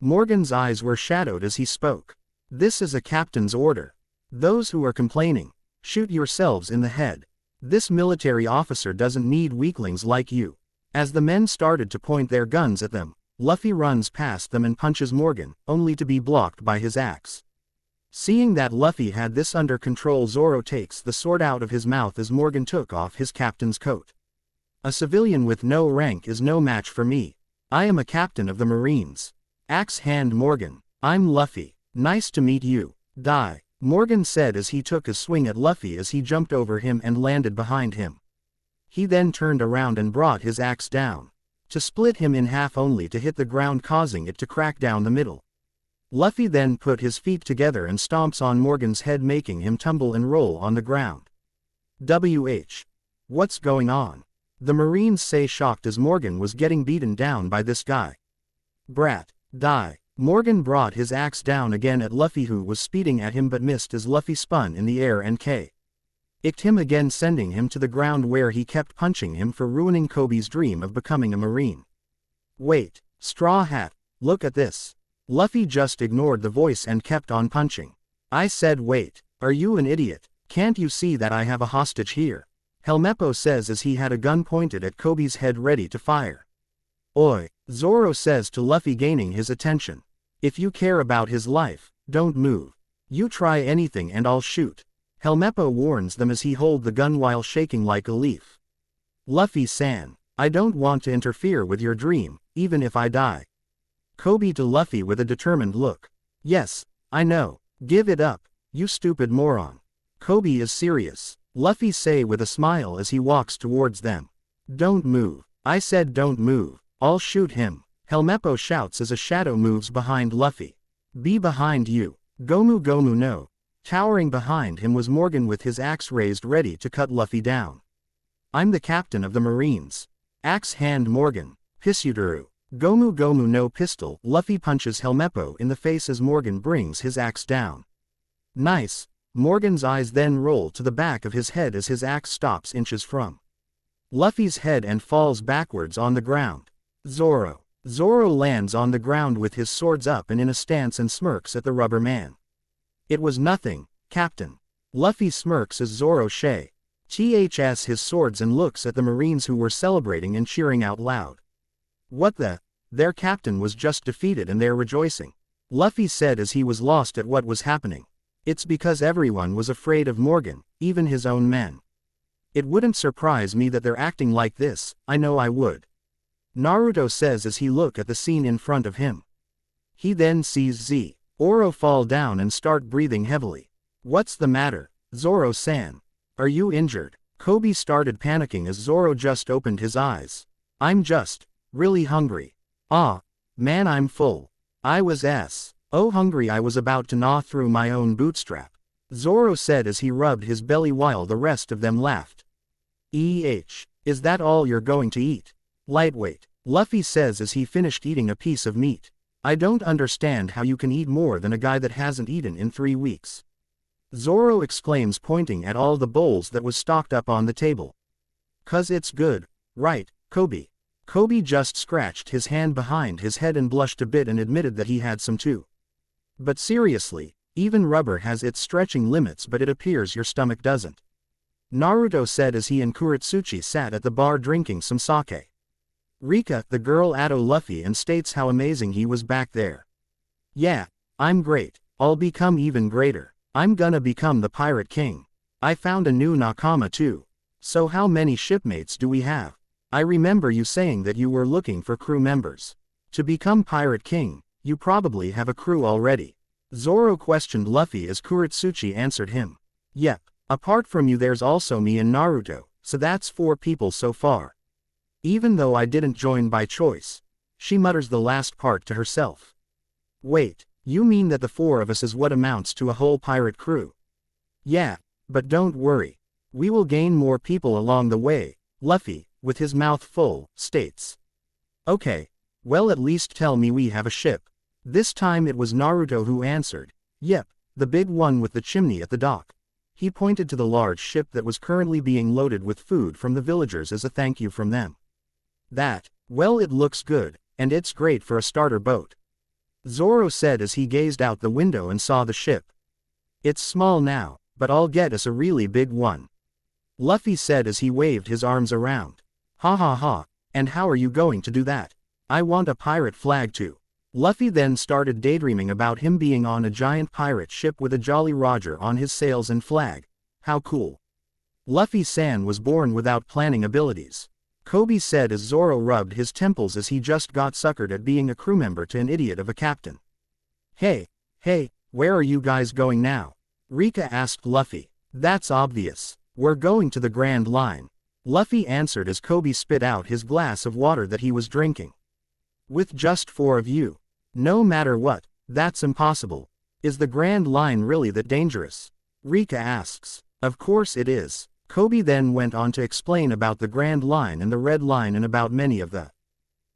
Morgan's eyes were shadowed as he spoke. This is a captain's order. Those who are complaining, shoot yourselves in the head. This military officer doesn't need weaklings like you. As the men started to point their guns at them, Luffy runs past them and punches Morgan, only to be blocked by his axe. Seeing that Luffy had this under control, Zoro takes the sword out of his mouth as Morgan took off his captain's coat. A civilian with no rank is no match for me. I am a captain of the Marines. Axe hand Morgan. I'm Luffy. Nice to meet you. Die. Morgan said as he took a swing at Luffy as he jumped over him and landed behind him. He then turned around and brought his axe down, to split him in half only to hit the ground, causing it to crack down the middle. Luffy then put his feet together and stomps on Morgan's head, making him tumble and roll on the ground. What's going on? The Marines say, shocked as Morgan was getting beaten down by this guy. Brat, die. Morgan brought his axe down again at Luffy, who was speeding at him but missed as Luffy spun in the air and kicked him again, sending him to the ground, where he kept punching him for ruining Kobe's dream of becoming a Marine. Wait, Straw Hat, look at this. Luffy just ignored the voice and kept on punching. I said wait, are you an idiot? Can't you see that I have a hostage here? Helmeppo says as he had a gun pointed at Kobe's head ready to fire. Oi, Zoro says to Luffy, gaining his attention. If you care about his life, don't move. You try anything and I'll shoot. Helmeppo warns them as he holds the gun while shaking like a leaf. Luffy-san, I don't want to interfere with your dream, even if I die. Kobe to Luffy with a determined look. Yes, I know. Give it up, you stupid moron. Kobe is serious. Luffy say with a smile as he walks towards them. Don't move. I said don't move. I'll shoot him. Helmeppo shouts as a shadow moves behind Luffy. Be behind you. Gomu Gomu no. Towering behind him was Morgan with his axe raised ready to cut Luffy down. I'm the captain of the Marines. Axe hand Morgan. Pisuduru. Gomu Gomu no pistol. Luffy punches Helmeppo in the face as Morgan brings his axe down. Nice. Morgan's eyes then roll to the back of his head as his axe stops inches from Luffy's head and falls backwards on the ground. Zoro. Zoro lands on the ground with his swords up and in a stance and smirks at the rubber man. It was nothing, Captain. Luffy smirks as Zoro ths his swords and looks at the Marines, who were celebrating and cheering out loud. What the? Their captain was just defeated and they're rejoicing. Luffy said as he was lost at what was happening. It's because everyone was afraid of Morgan, even his own men. It wouldn't surprise me that they're acting like this, I know I would. Naruto says as he look at the scene in front of him. He then sees Zoro fall down and start breathing heavily. What's the matter, Zoro-san? Are you injured? Kobe started panicking as Zoro just opened his eyes. I'm just really hungry. Ah, man, I'm full. I was hungry. I was about to gnaw through my own bootstrap. Zoro said as he rubbed his belly while the rest of them laughed. Is that all you're going to eat? Lightweight. Luffy says as he finished eating a piece of meat. I don't understand how you can eat more than a guy that hasn't eaten in 3 weeks. Zoro exclaims, pointing at all the bowls that was stocked up on the table. 'Cause it's good, right, Kobe? Kobe just scratched his hand behind his head and blushed a bit and admitted that he had some too. But seriously, even rubber has its stretching limits, but it appears your stomach doesn't. Naruto said as he and Kuretsuchi sat at the bar drinking some sake. Rika, the girl, at Luffy and states how amazing he was back there. Yeah, I'm great. I'll become even greater. I'm gonna become the Pirate King. I found a new nakama too. So how many shipmates do we have? I remember you saying that you were looking for crew members. To become Pirate King, you probably have a crew already. Zoro questioned Luffy as Kuretsuchi answered him. Yep, apart from you there's also me and Naruto, so that's 4 people so far. Even though I didn't join by choice. She mutters the last part to herself. Wait, you mean that the 4 of us is what amounts to a whole pirate crew? Yeah, but don't worry. We will gain more people along the way, Luffy, with his mouth full, states. Okay, well, at least tell me we have a ship. This time it was Naruto who answered. Yep, the big one with the chimney at the dock. He pointed to the large ship that was currently being loaded with food from the villagers as a thank you from them. Well, it looks good, and it's great for a starter boat. Zoro said as he gazed out the window and saw the ship. It's small now, but I'll get us a really big one. Luffy said as he waved his arms around. Ha ha ha, and how are you going to do that? I want a pirate flag too. Luffy then started daydreaming about him being on a giant pirate ship with a Jolly Roger on his sails and flag. How cool. Luffy-san was born without planning abilities. Kobe said as Zoro rubbed his temples as he just got suckered at being a crew member to an idiot of a captain. Hey, where are you guys going now? Rika asked Luffy. That's obvious. We're going to the Grand Line. Luffy answered as Kobe spit out his glass of water that he was drinking. With just 4 of you. No matter what, that's impossible. Is the Grand Line really that dangerous? Rika asks. Of course it is. Kobe then went on to explain about the Grand Line and the Red Line and about many of the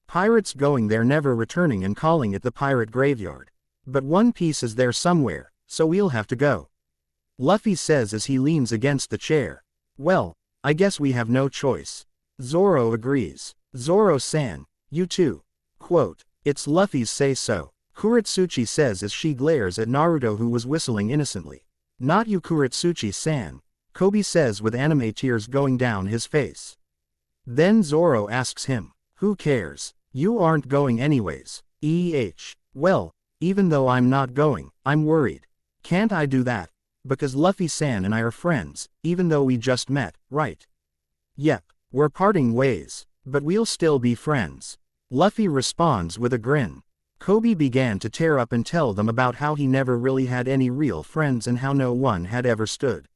pirates going there never returning and calling it the pirate graveyard. But One Piece is there somewhere, so we'll have to go. Luffy says as he leans against the chair. Well, I guess we have no choice. Zoro agrees. Zoro-san, you too. Quote, it's Luffy's say-so. Kuretsuchi says as she glares at Naruto who was whistling innocently. Not you Kuretsuchi-san. Kobe says with anime tears going down his face. Then Zoro asks him, who cares? You aren't going anyways. Well, even though I'm not going, I'm worried. Can't I do that? Because Luffy-san and I are friends, even though we just met, right? Yep, we're parting ways, but we'll still be friends. Luffy responds with a grin. Kobe began to tear up and tell them about how he never really had any real friends and how no one had ever stood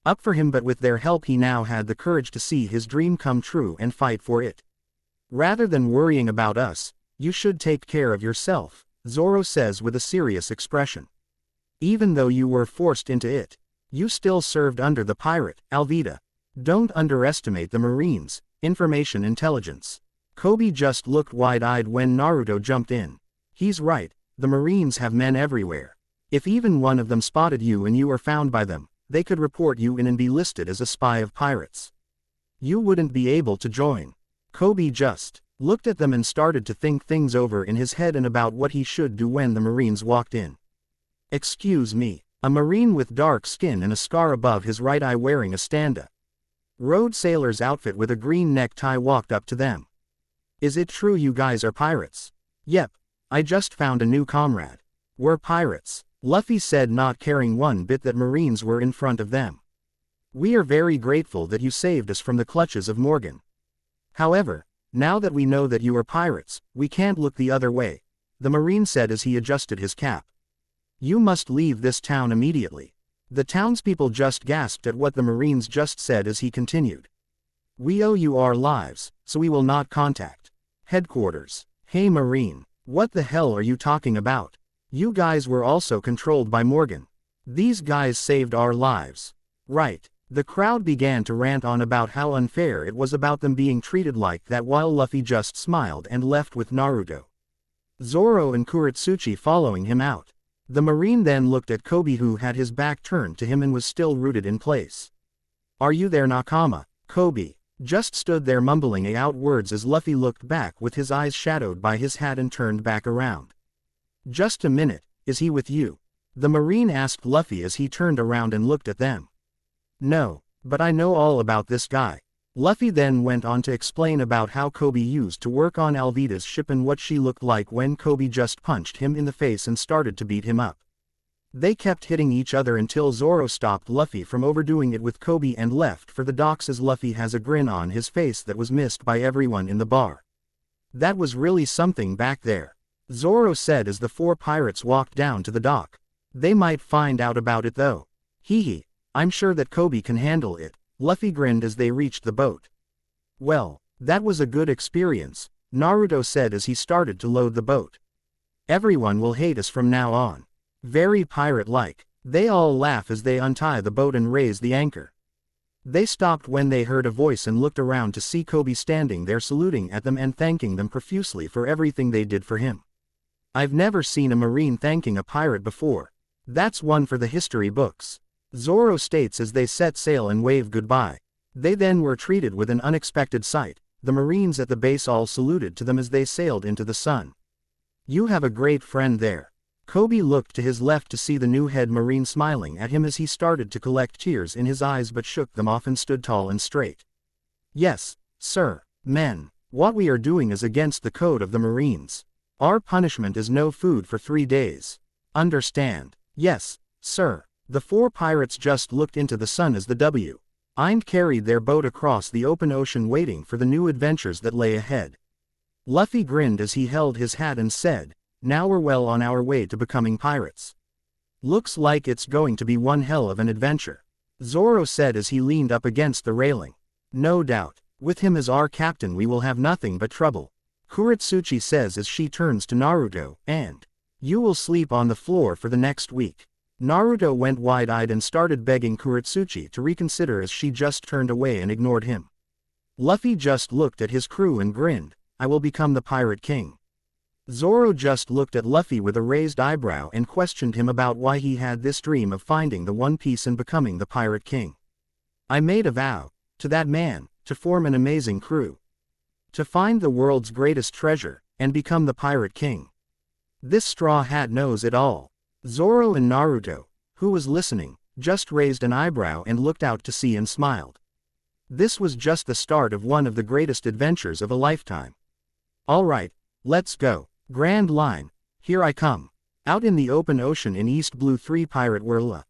up for him, but with their help he now had the courage to see his dream come true and fight for it. Rather than worrying about us, you should take care of yourself, Zoro says with a serious expression. Even though you were forced into it, you still served under the pirate, Alvida. Don't underestimate the Marines, information intelligence. Kobe just looked wide-eyed when Naruto jumped in. He's right, the Marines have men everywhere. If even one of them spotted you and you were found by them, they could report you in and be listed as a spy of pirates. You wouldn't be able to join. Kobe just looked at them and started to think things over in his head and about what he should do when the Marines walked in. Excuse me, a Marine with dark skin and a scar above his right eye wearing a standa road sailor's outfit with a green necktie walked up to them. Is it true you guys are pirates? Yep, I just found a new comrade. We're pirates, Luffy said, not caring one bit that Marines were in front of them. We are very grateful that you saved us from the clutches of Morgan. However, now that we know that you are pirates, we can't look the other way, the Marine said as he adjusted his cap. You must leave this town immediately. The townspeople just gasped at what the Marines just said as he continued. We owe you our lives, so we will not contact headquarters. Hey Marine, what the hell are you talking about? You guys were also controlled by Morgan. These guys saved our lives. Right. The crowd began to rant on about how unfair it was about them being treated like that while Luffy just smiled and left with Naruto, Zoro and Kuretsuchi following him out. The Marine then looked at Kobe who had his back turned to him and was still rooted in place. Are you there Nakama? Kobe just stood there mumbling out words as Luffy looked back with his eyes shadowed by his hat and turned back around. Just a minute, is he with you? The Marine asked Luffy as he turned around and looked at them. No, but I know all about this guy. Luffy then went on to explain about how Kobe used to work on Alvida's ship and what she looked like when Kobe just punched him in the face and started to beat him up. They kept hitting each other until Zoro stopped Luffy from overdoing it with Kobe and left for the docks as Luffy has a grin on his face that was missed by everyone in the bar. That was really something back there, Zoro said as the 4 pirates walked down to the dock. They might find out about it though. Hee, I'm sure that Kobe can handle it. Luffy grinned as they reached the boat. Well, that was a good experience, Naruto said as he started to load the boat. Everyone will hate us from now on. Very pirate-like. They all laugh as they untie the boat and raise the anchor. They stopped when they heard a voice and looked around to see Kobe standing there saluting at them and thanking them profusely for everything they did for him. I've never seen a Marine thanking a pirate before. That's one for the history books, Zoro states as they set sail and wave goodbye. They then were treated with an unexpected sight. The Marines at the base all saluted to them as they sailed into the sun. You have a great friend there. Kobe looked to his left to see the new head Marine smiling at him as he started to collect tears in his eyes but shook them off and stood tall and straight. Yes, sir. Men, what we are doing is against the code of the Marines. Our punishment is no food for 3 days. Understand? Yes, sir. The 4 pirates just looked into the sun as the W.I.N.D. carried their boat across the open ocean waiting for the new adventures that lay ahead. Luffy grinned as he held his hat and said, "Now we're well on our way to becoming pirates. Looks like it's going to be one hell of an adventure," Zoro said as he leaned up against the railing. "No doubt, with him as our captain we will have nothing but trouble," Kuretsuchi says as she turns to Naruto, "and you will sleep on the floor for the next week." Naruto went wide-eyed and started begging Kuretsuchi to reconsider as she just turned away and ignored him. Luffy just looked at his crew and grinned, "I will become the Pirate King." Zoro just looked at Luffy with a raised eyebrow and questioned him about why he had this dream of finding the One Piece and becoming the Pirate King. "I made a vow, to that man, to form an amazing crew. To find the world's greatest treasure, and become the Pirate King. This straw hat knows it all." Zoro and Naruto, who was listening, just raised an eyebrow and looked out to sea and smiled. This was just the start of one of the greatest adventures of a lifetime. "Alright, let's go. Grand Line, here I come." Out in the open ocean in East Blue 3 pirate were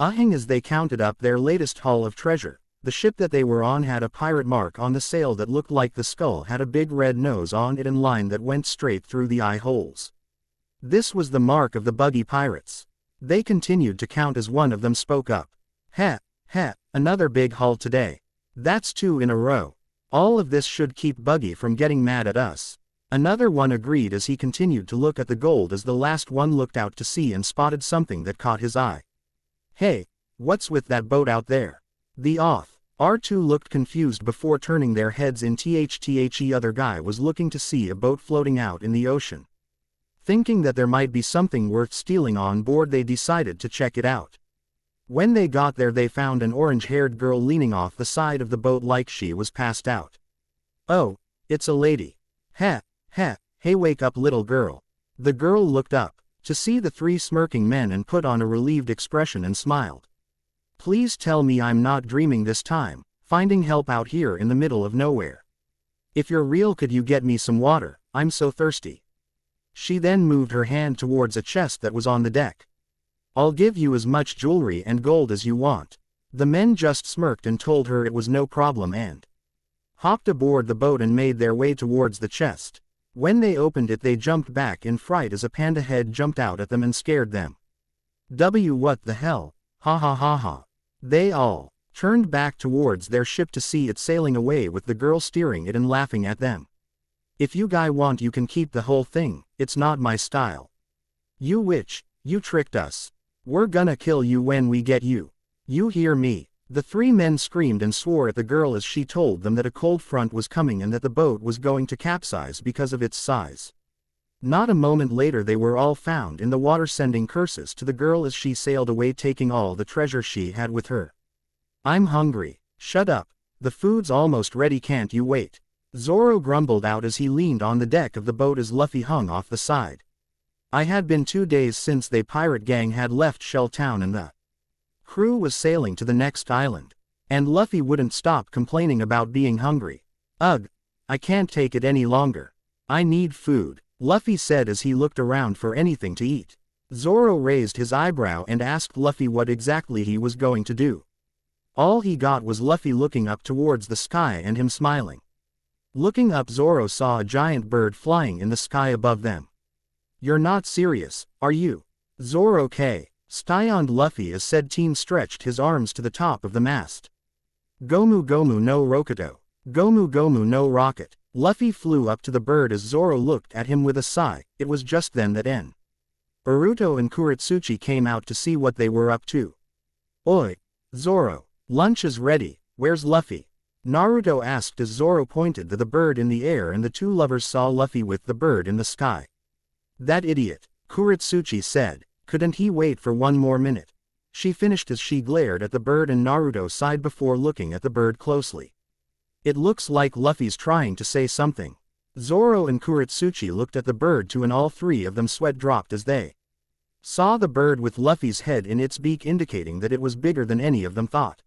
ahing as they counted up their latest haul of treasure. The ship that they were on had a pirate mark on the sail that looked like the skull had a big red nose on it and line that went straight through the eye holes. This was the mark of the buggy pirates. They continued to count as one of them spoke up. Heh, another big haul today. That's 2 in a row. All of this should keep Buggy from getting mad at us." Another one agreed as he continued to look at the gold as the last one looked out to sea and spotted something that caught his eye. "Hey, what's with that boat out there?" The R2 looked confused before turning their heads in. The other guy was looking to see a boat floating out in the ocean. Thinking that there might be something worth stealing on board, they decided to check it out. When they got there they found an orange-haired girl leaning off the side of the boat like she was passed out. "Oh, it's a lady. Hey, wake up little girl." The girl looked up to see the 3 smirking men and put on a relieved expression and smiled. "Please tell me I'm not dreaming this time, finding help out here in the middle of nowhere. If you're real, could you get me some water? I'm so thirsty." She then moved her hand towards a chest that was on the deck. "I'll give you as much jewelry and gold as you want." The men just smirked and told her it was no problem and hopped aboard the boat and made their way towards the chest. When they opened it they jumped back in fright as a panda head jumped out at them and scared them. What the hell? Ha ha ha ha. They all turned back towards their ship to see it sailing away with the girl steering it and laughing at them. "If you guy want you can keep the whole thing, it's not my style. You witch, you tricked us. We're gonna kill you when we get you. You hear me?" The 3 men screamed and swore at the girl as she told them that a cold front was coming and that the boat was going to capsize because of its size. Not a moment later they were all found in the water sending curses to the girl as she sailed away taking all the treasure she had with her. "I'm hungry." "Shut up. The food's almost ready, can't you wait?" Zoro grumbled out as he leaned on the deck of the boat as Luffy hung off the side. "I had been 2 days since the pirate gang had left Shell Town and the crew was sailing to the next island. And Luffy wouldn't stop complaining about being hungry. Ugh, I can't take it any longer. I need food," Luffy said as he looked around for anything to eat. Zoro raised his eyebrow and asked Luffy what exactly he was going to do. All he got was Luffy looking up towards the sky and him smiling. Looking up, Zoro saw a giant bird flying in the sky above them. "You're not serious, are you?" Zoro Styoned Luffy as said team stretched his arms to the top of the mast. "Gomu Gomu no Rokuto. Gomu Gomu no Rocket." Luffy flew up to the bird as Zoro looked at him with a sigh. It was just then that Naruto and Kuretsuchi came out to see what they were up to. "Oi, Zoro, lunch is ready, where's Luffy?" Naruto asked as Zoro pointed to the bird in the air and the 2 lovers saw Luffy with the bird in the sky. "That idiot," Kuretsuchi said, "couldn't he wait for 1 more minute?" She finished as she glared at the bird and Naruto sighed before looking at the bird closely. "It looks like Luffy's trying to say something." Zoro and Kuretsuchi looked at the bird too, and all three of them sweat dropped as they saw the bird with Luffy's head in its beak, indicating that it was bigger than any of them thought.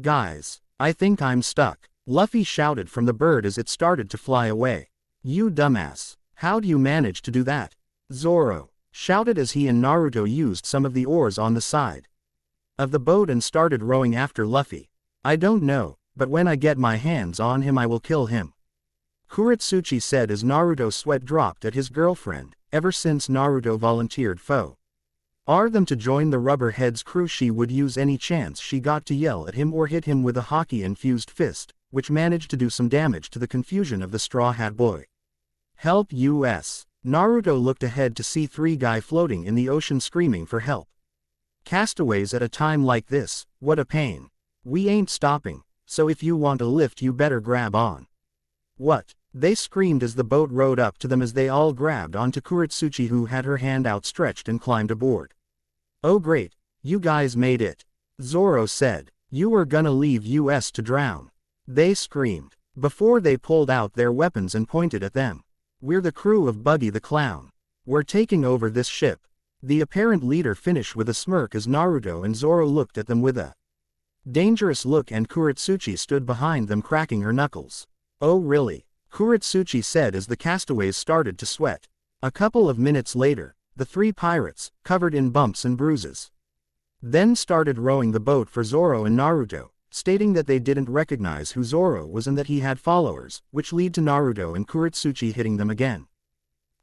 "Guys, I think I'm stuck," Luffy shouted from the bird as it started to fly away. "You dumbass. How do you manage to do that?" Zoro shouted as he and Naruto used some of the oars on the side of the boat and started rowing after Luffy. "I don't know, but when I get my hands on him I will kill him," Kuretsuchi said as Naruto's sweat dropped at his girlfriend. Ever since Naruto volunteered them to join the Rubberhead's crew, she would use any chance she got to yell at him or hit him with a hockey-infused fist, which managed to do some damage to the confusion of the Straw Hat Boy. "Help us." Naruto looked ahead to see three guys floating in the ocean screaming for help. "Castaways at a time like this, what a pain. We ain't stopping, so if you want a lift you better grab on." "What?" they screamed as the boat rowed up to them as they all grabbed onto Kuretsuchi, who had her hand outstretched and climbed aboard. "Oh great, you guys made it," Zoro said. "You were gonna leave us to drown," they screamed, before they pulled out their weapons and pointed at them. "We're the crew of Buggy the Clown. We're taking over this ship." The apparent leader finished with a smirk as Naruto and Zoro looked at them with a dangerous look, and Kuretsuchi stood behind them cracking her knuckles. "Oh really?" Kuretsuchi said as the castaways started to sweat. A couple of minutes later, the three pirates, covered in bumps and bruises, then started rowing the boat for Zoro and Naruto, stating that they didn't recognize who Zoro was and that he had followers, which led to Naruto and Kuretsuchi hitting them again.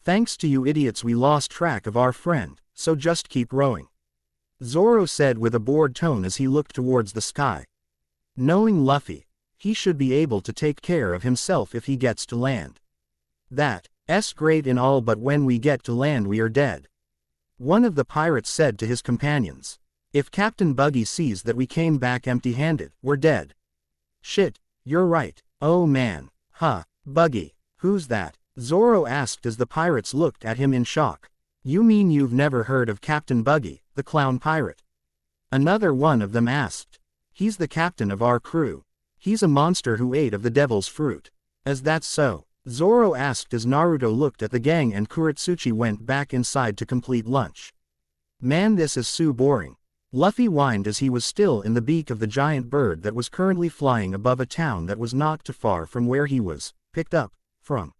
"Thanks to you idiots we lost track of our friend, so just keep rowing," Zoro said with a bored tone as he looked towards the sky. Knowing Luffy, he should be able to take care of himself if he gets to land. "That's great and all, but when we get to land we are dead," one of the pirates said to his companions. "If Captain Buggy sees that we came back empty-handed, we're dead." "Shit, you're right. Oh man. Huh, Buggy, who's that?" Zoro asked as the pirates looked at him in shock. "You mean you've never heard of Captain Buggy, the clown pirate?" another one of them asked. "He's the captain of our crew. He's a monster who ate of the devil's fruit." "Is that so?" Zoro asked as Naruto looked at the gang and Kuretsuchi went back inside to complete lunch. "Man, this is so boring," Luffy whined as he was still in the beak of the giant bird that was currently flying above a town that was not too far from where he was picked up from.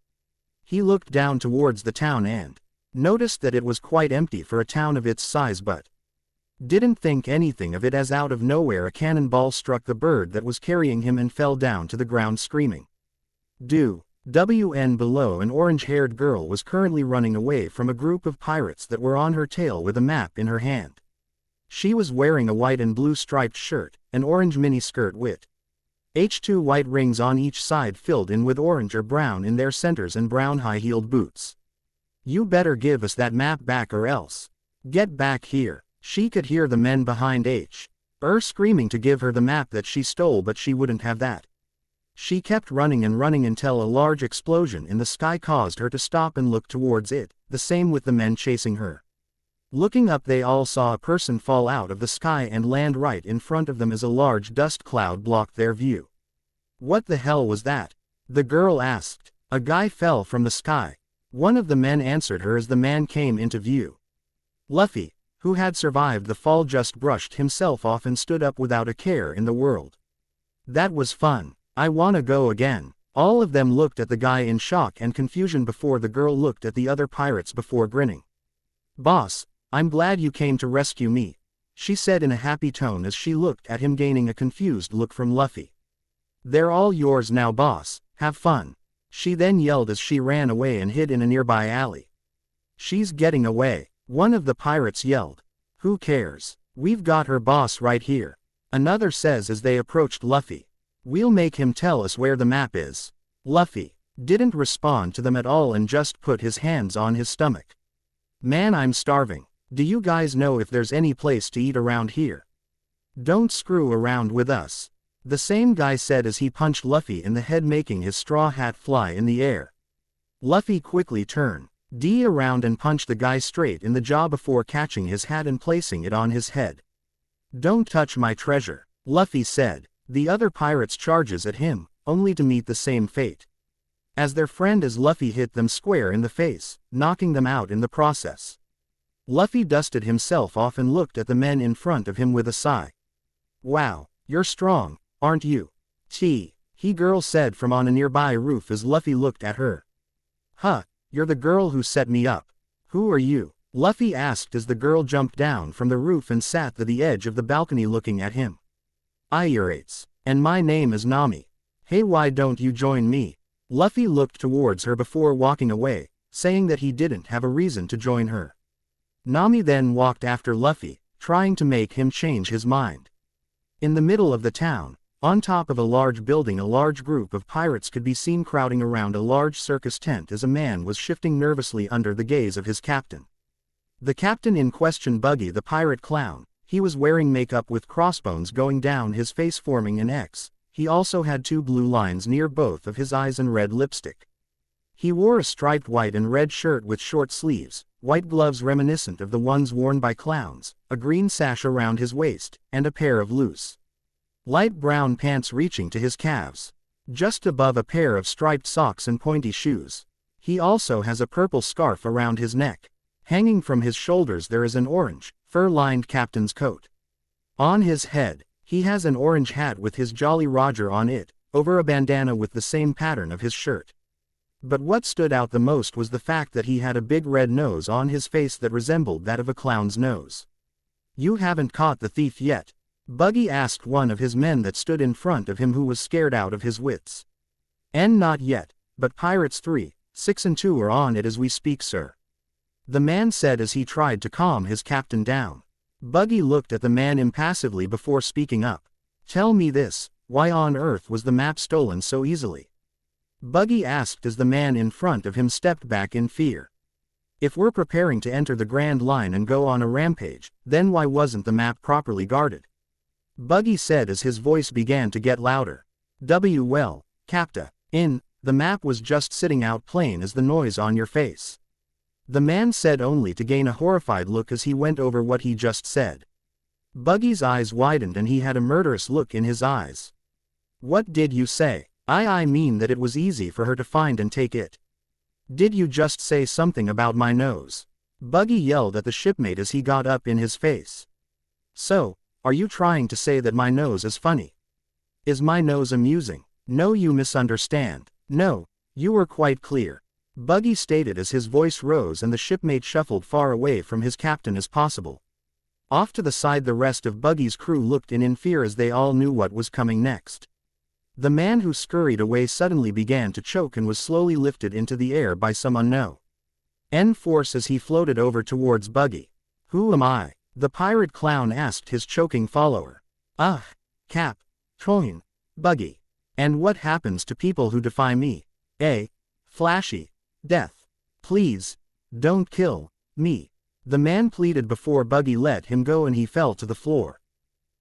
He looked down towards the town and noticed that it was quite empty for a town of its size, but didn't think anything of it as out of nowhere a cannonball struck the bird that was carrying him and fell down to the ground screaming. Below, an orange-haired girl was currently running away from a group of pirates that were on her tail with a map in her hand. She was wearing a white and blue striped shirt, an orange mini-skirt with two white rings on each side filled in with orange or brown in their centers, and brown high-heeled boots. "You better give us that map back or else. Get back here." She could hear the men behind screaming to give her the map that she stole, but she wouldn't have that. She kept running and running until a large explosion in the sky caused her to stop and look towards it, the same with the men chasing her. Looking up, they all saw a person fall out of the sky and land right in front of them as a large dust cloud blocked their view. "What the hell was that?" the girl asked. "A guy fell from the sky," one of the men answered her as the man came into view. Luffy, who had survived the fall, just brushed himself off and stood up without a care in the world. "That was fun. I wanna go again." All of them looked at the guy in shock and confusion before the girl looked at the other pirates before grinning. "Boss, I'm glad you came to rescue me," she said in a happy tone as she looked at him, gaining a confused look from Luffy. "They're all yours now, boss. Have fun," she then yelled as she ran away and hid in a nearby alley. "She's getting away," one of the pirates yelled. "Who cares? We've got her boss right here," another says as they approached Luffy. "We'll make him tell us where the map is." Luffy didn't respond to them at all and just put his hands on his stomach. "Man, I'm starving. Do you guys know if there's any place to eat around here?" "Don't screw around with us," the same guy said as he punched Luffy in the head, making his straw hat fly in the air. Luffy quickly turned around and punched the guy straight in the jaw before catching his hat and placing it on his head. "Don't touch my treasure," Luffy said. The other pirates charges at him, only to meet the same fate. as their friend as Luffy hit them square in the face, knocking them out in the process. Luffy dusted himself off and looked at the men in front of him with a sigh. "Wow, you're strong, aren't you?" He girl said from on a nearby roof as Luffy looked at her. "Huh, you're the girl who set me up. Who are you?" Luffy asked as the girl jumped down from the roof and sat at the edge of the balcony looking at him. "Irates. And my name is Nami. Hey, why don't you join me?" Luffy looked towards her before walking away, saying that he didn't have a reason to join her. Nami then walked after Luffy, trying to make him change his mind. In the middle of the town, on top of a large building, a large group of pirates could be seen crowding around a large circus tent as a man was shifting nervously under the gaze of his captain. The captain in question, Buggy the pirate clown, he was wearing makeup with crossbones going down his face forming an X. He also had 2 blue lines near both of his eyes and red lipstick. He wore a striped white and red shirt with short sleeves, white gloves reminiscent of the ones worn by clowns, a green sash around his waist, and a pair of loose, light brown pants reaching to his calves. Just above a pair of striped socks and pointy shoes. He also has a purple scarf around his neck. Hanging from his shoulders there is an orange, fur-lined captain's coat. On his head, he has an orange hat with his Jolly Roger on it, over a bandana with the same pattern of his shirt. But what stood out the most was the fact that he had a big red nose on his face that resembled that of a clown's nose. "You haven't caught the thief yet?" Buggy asked one of his men that stood in front of him, who was scared out of his wits. "And not yet, but Pirates 3, 6 and 2 are on it as we speak, sir," the man said as he tried to calm his captain down. Buggy looked at the man impassively before speaking up. "Tell me this, why on earth was the map stolen so easily?" Buggy asked as the man in front of him stepped back in fear. "If we're preparing to enter the Grand Line and go on a rampage, then why wasn't the map properly guarded?" Buggy said as his voice began to get louder. "Well, Capta, the map was just sitting out plain as the noise on your face," the man said, only to gain a horrified look as he went over what he just said. Buggy's eyes widened and he had a murderous look in his eyes. "What did you say?" I mean that it was easy for her to find and take it." "Did you just say something about my nose?" Buggy yelled at the shipmate as he got up in his face. "So, are you trying to say that my nose is funny? Is my nose amusing?" "No, you misunderstand. No, you were quite clear," Buggy stated as his voice rose and the shipmate shuffled far away from his captain as possible. Off to the side the rest of Buggy's crew looked in fear as they all knew what was coming next. The man who scurried away suddenly began to choke and was slowly lifted into the air by some unknown force as he floated over towards Buggy. "Who am I?" the pirate clown asked his choking follower. Cap, Toin, Buggy. "And what happens to people who defy me? Flashy, death. Please, don't kill me," the man pleaded before Buggy let him go and he fell to the floor.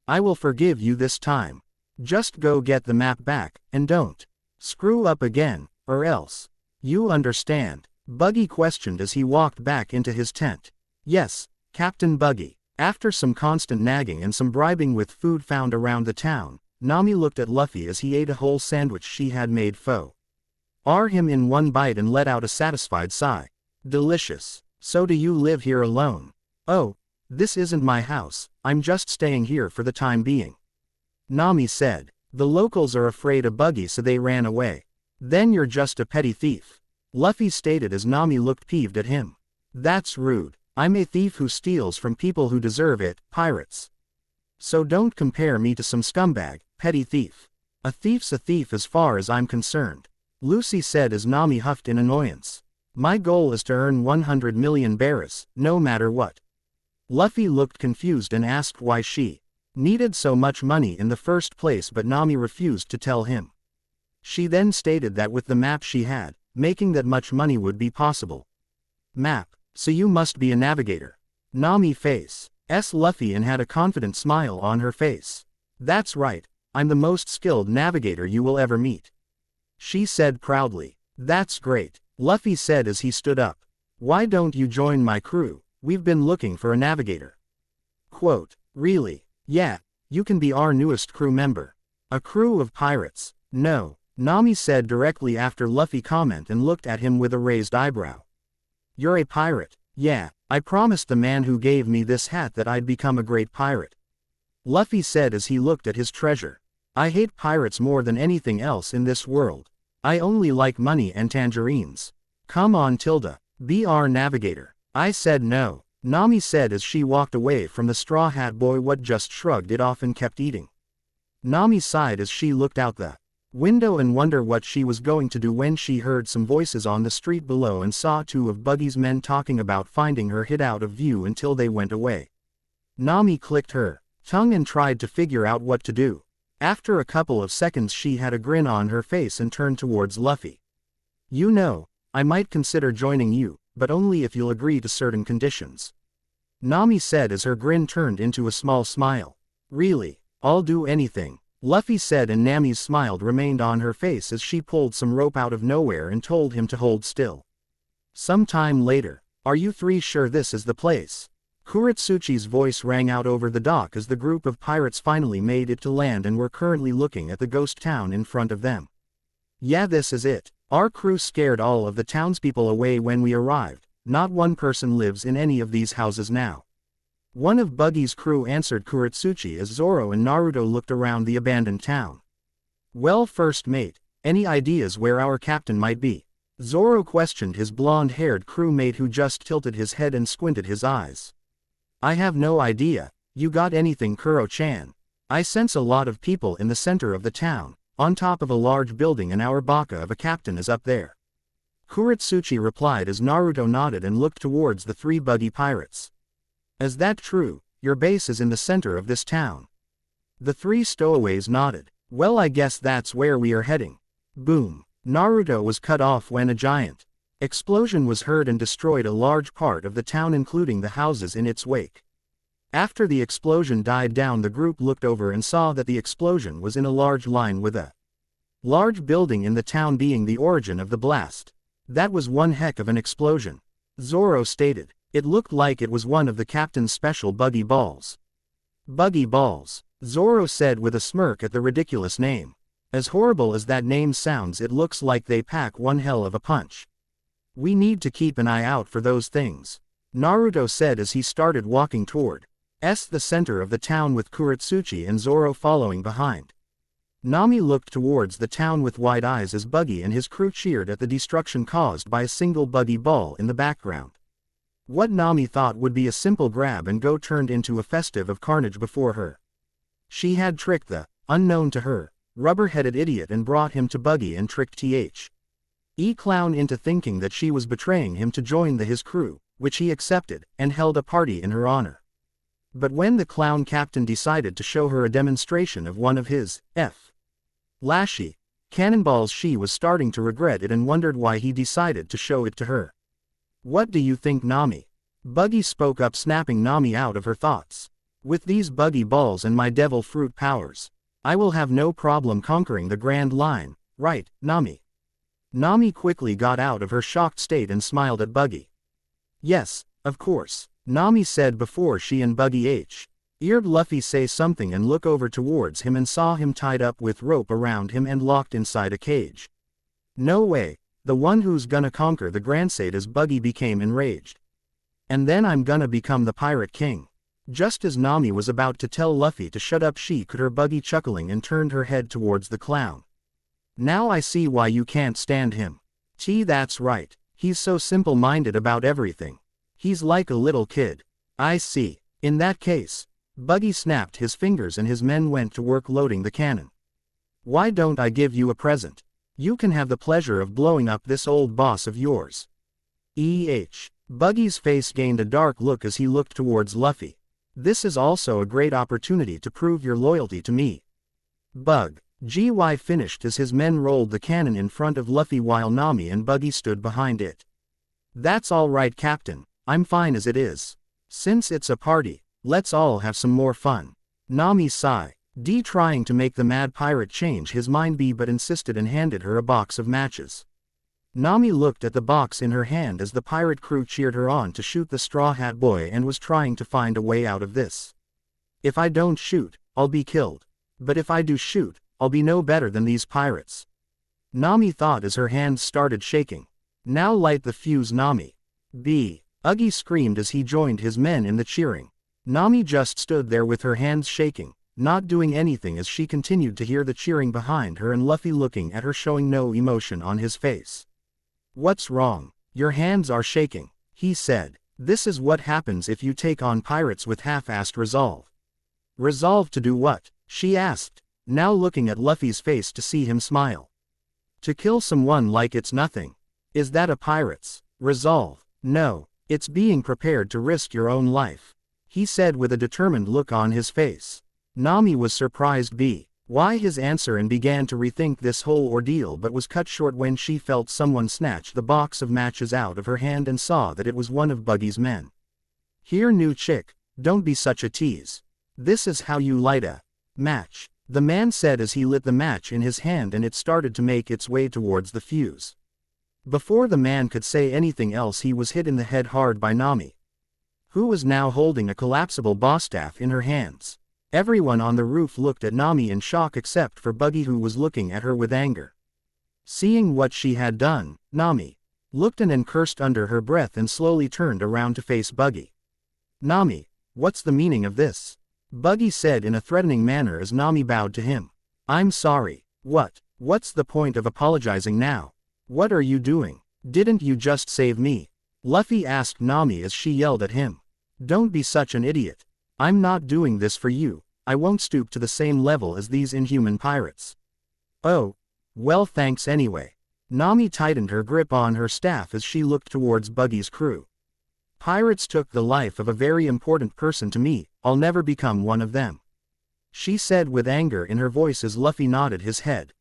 "I will forgive you this time. Just go get the map back, and don't screw up again, or else. You understand?" Buggy questioned as he walked back into his tent. "Yes, Captain Buggy." After some constant nagging and some bribing with food found around the town, Nami looked at Luffy as he ate a whole sandwich she had made him in one bite and let out a satisfied sigh. "Delicious. So do you live here alone?" "Oh, this isn't my house, I'm just staying here for the time being," Nami said. "The locals are afraid of Buggy so they ran away." "Then you're just a petty thief," Luffy stated as Nami looked peeved at him. "That's rude. I'm a thief who steals from people who deserve it, pirates. So don't compare me to some scumbag, petty thief. A thief's a thief as far as I'm concerned," Lucy said as Nami huffed in annoyance. "My goal is to earn 100 million berries, no matter what." Luffy looked confused and asked why she needed so much money in the first place, but Nami refused to tell him. She then stated that with the map she had, making that much money would be possible. "Map, so you must be a navigator." Nami face Luffy and had a confident smile on her face. "That's right, I'm the most skilled navigator you will ever meet," she said proudly. "That's great," Luffy said as he stood up. "Why don't you join my crew? We've been looking for a navigator." Quote, "Really? Yeah, you can be our newest crew member." "A crew of pirates? No, Nami said directly after Luffy's comment and looked at him with a raised eyebrow. You're a pirate? Yeah, I promised the man who gave me this hat that I'd become a great pirate. Luffy said as he looked at his treasure. I hate pirates more than anything else in this world. I only like money and tangerines. Come on Tilda, be our navigator. I said no, Nami said as she walked away from the Straw Hat Boy what just shrugged it off and kept eating. Nami sighed as she looked out the window and wondered what she was going to do when she heard some voices on the street below and saw two of Buggy's men talking about finding her hid out of view until they went away. Nami clicked her tongue and tried to figure out what to do. After a couple of seconds she had a grin on her face and turned towards Luffy. You know, I might consider joining you, but only if you'll agree to certain conditions. Nami said as her grin turned into a small smile. Really, I'll do anything, Luffy said, and Nami's smile remained on her face as she pulled some rope out of nowhere and told him to hold still. Some time later, are you three sure this is the place? Kuretsuchi's voice rang out over the dock as the group of pirates finally made it to land and were currently looking at the ghost town in front of them. Yeah, this is it. Our crew scared all of the townspeople away when we arrived. Not one person lives in any of these houses now. One of Buggy's crew answered Kuretsuchi as Zoro and Naruto looked around the abandoned town. Well, first mate, any ideas where our captain might be? Zoro questioned his blonde-haired crewmate who just tilted his head and squinted his eyes. I have no idea. You got anything, Kuro-chan? I sense a lot of people in the center of the town, on top of a large building, and our baka of a captain is up there. Kuretsuchi replied as Naruto nodded and looked towards the three Buggy pirates. Is that true? Your base is in the center of this town. The three stowaways nodded. Well, I guess that's where we are heading. Boom. Naruto was cut off when a giant explosion was heard and destroyed a large part of the town, including the houses in its wake. After the explosion died down, the group looked over and saw that the explosion was in a large line with a large building in the town being the origin of the blast. That was one heck of an explosion, Zoro stated. It looked like it was one of the captain's special buggy balls. Buggy balls, Zoro said with a smirk at the ridiculous name. As horrible as that name sounds, it looks like they pack one hell of a punch. We need to keep an eye out for those things, Naruto said as he started walking toward the center of the town with Kuretsuchi and Zoro following behind. Nami looked towards the town with wide eyes as Buggy and his crew cheered at the destruction caused by a single buggy ball in the background. What Nami thought would be a simple grab and go turned into a festive of carnage before her. She had tricked the unknown to her rubber-headed idiot and brought him to Buggy and tricked Clown into thinking that she was betraying him to join his crew, which he accepted, and held a party in her honor. But when the clown captain decided to show her a demonstration of one of his flashy cannonballs, she was starting to regret it and wondered why he decided to show it to her. What do you think, Nami? Buggy spoke up, snapping Nami out of her thoughts. With these buggy balls and my devil fruit powers, I will have no problem conquering the Grand Line, right, Nami? Nami quickly got out of her shocked state and smiled at Buggy. Yes, of course, Nami said before she and Buggy heard Luffy say something and look over towards him and saw him tied up with rope around him and locked inside a cage. No way, the one who's gonna conquer the Grand State, as Buggy became enraged. And then I'm gonna become the Pirate King. Just as Nami was about to tell Luffy to shut up, she could hear Buggy chuckling and turned her head towards the clown. Now I see why you can't stand him. That's right, he's so simple-minded about everything. He's like a little kid. I see. In that case, Buggy snapped his fingers and his men went to work loading the cannon. Why don't I give you a present? You can have the pleasure of blowing up this old boss of yours. Buggy's face gained a dark look as he looked towards Luffy. This is also a great opportunity to prove your loyalty to me. Gy finished as his men rolled the cannon in front of Luffy while Nami and Buggy stood behind it. That's all right, Captain, I'm fine as it is. Since it's a party, let's all have some more fun. Nami sighed. Trying to make the mad pirate change his mind but insisted and handed her a box of matches. Nami looked at the box in her hand as the pirate crew cheered her on to shoot the Straw Hat Boy and was trying to find a way out of this. If I don't shoot, I'll be killed. But if I do shoot, I'll be no better than these pirates. Nami thought as her hands started shaking. Now light the fuse, Nami. Uggy screamed as he joined his men in the cheering. Nami just stood there with her hands shaking, not doing anything as she continued to hear the cheering behind her and Luffy looking at her showing no emotion on his face. What's wrong? Your hands are shaking, he said. This is what happens if you take on pirates with half-assed resolve. Resolve to do what? She asked, now looking at Luffy's face to see him smile. To kill someone like it's nothing. Is that a pirate's resolve? No, it's being prepared to risk your own life, he said with a determined look on his face. Nami was surprised why his answer and began to rethink this whole ordeal, but was cut short when she felt someone snatch the box of matches out of her hand and saw that it was one of Buggy's men. Here, new chick, don't be such a tease. This is how you light a match, the man said as he lit the match in his hand and it started to make its way towards the fuse. Before the man could say anything else, he was hit in the head hard by Nami, who was now holding a collapsible boss staff in her hands. Everyone on the roof looked at Nami in shock except for Buggy, who was looking at her with anger. Seeing what she had done, Nami looked and cursed under her breath and slowly turned around to face Buggy. Nami, what's the meaning of this? Buggy said in a threatening manner as Nami bowed to him. I'm sorry. What's the point of apologizing now? What are you doing? Didn't you just save me? Luffy asked Nami as she yelled at him. Don't be such an idiot. I'm not doing this for you. I won't stoop to the same level as these inhuman pirates. Oh, well, thanks anyway. Nami tightened her grip on her staff as she looked towards Buggy's crew. Pirates took the life of a very important person to me. I'll never become one of them, she said with anger in her voice as Luffy nodded his head.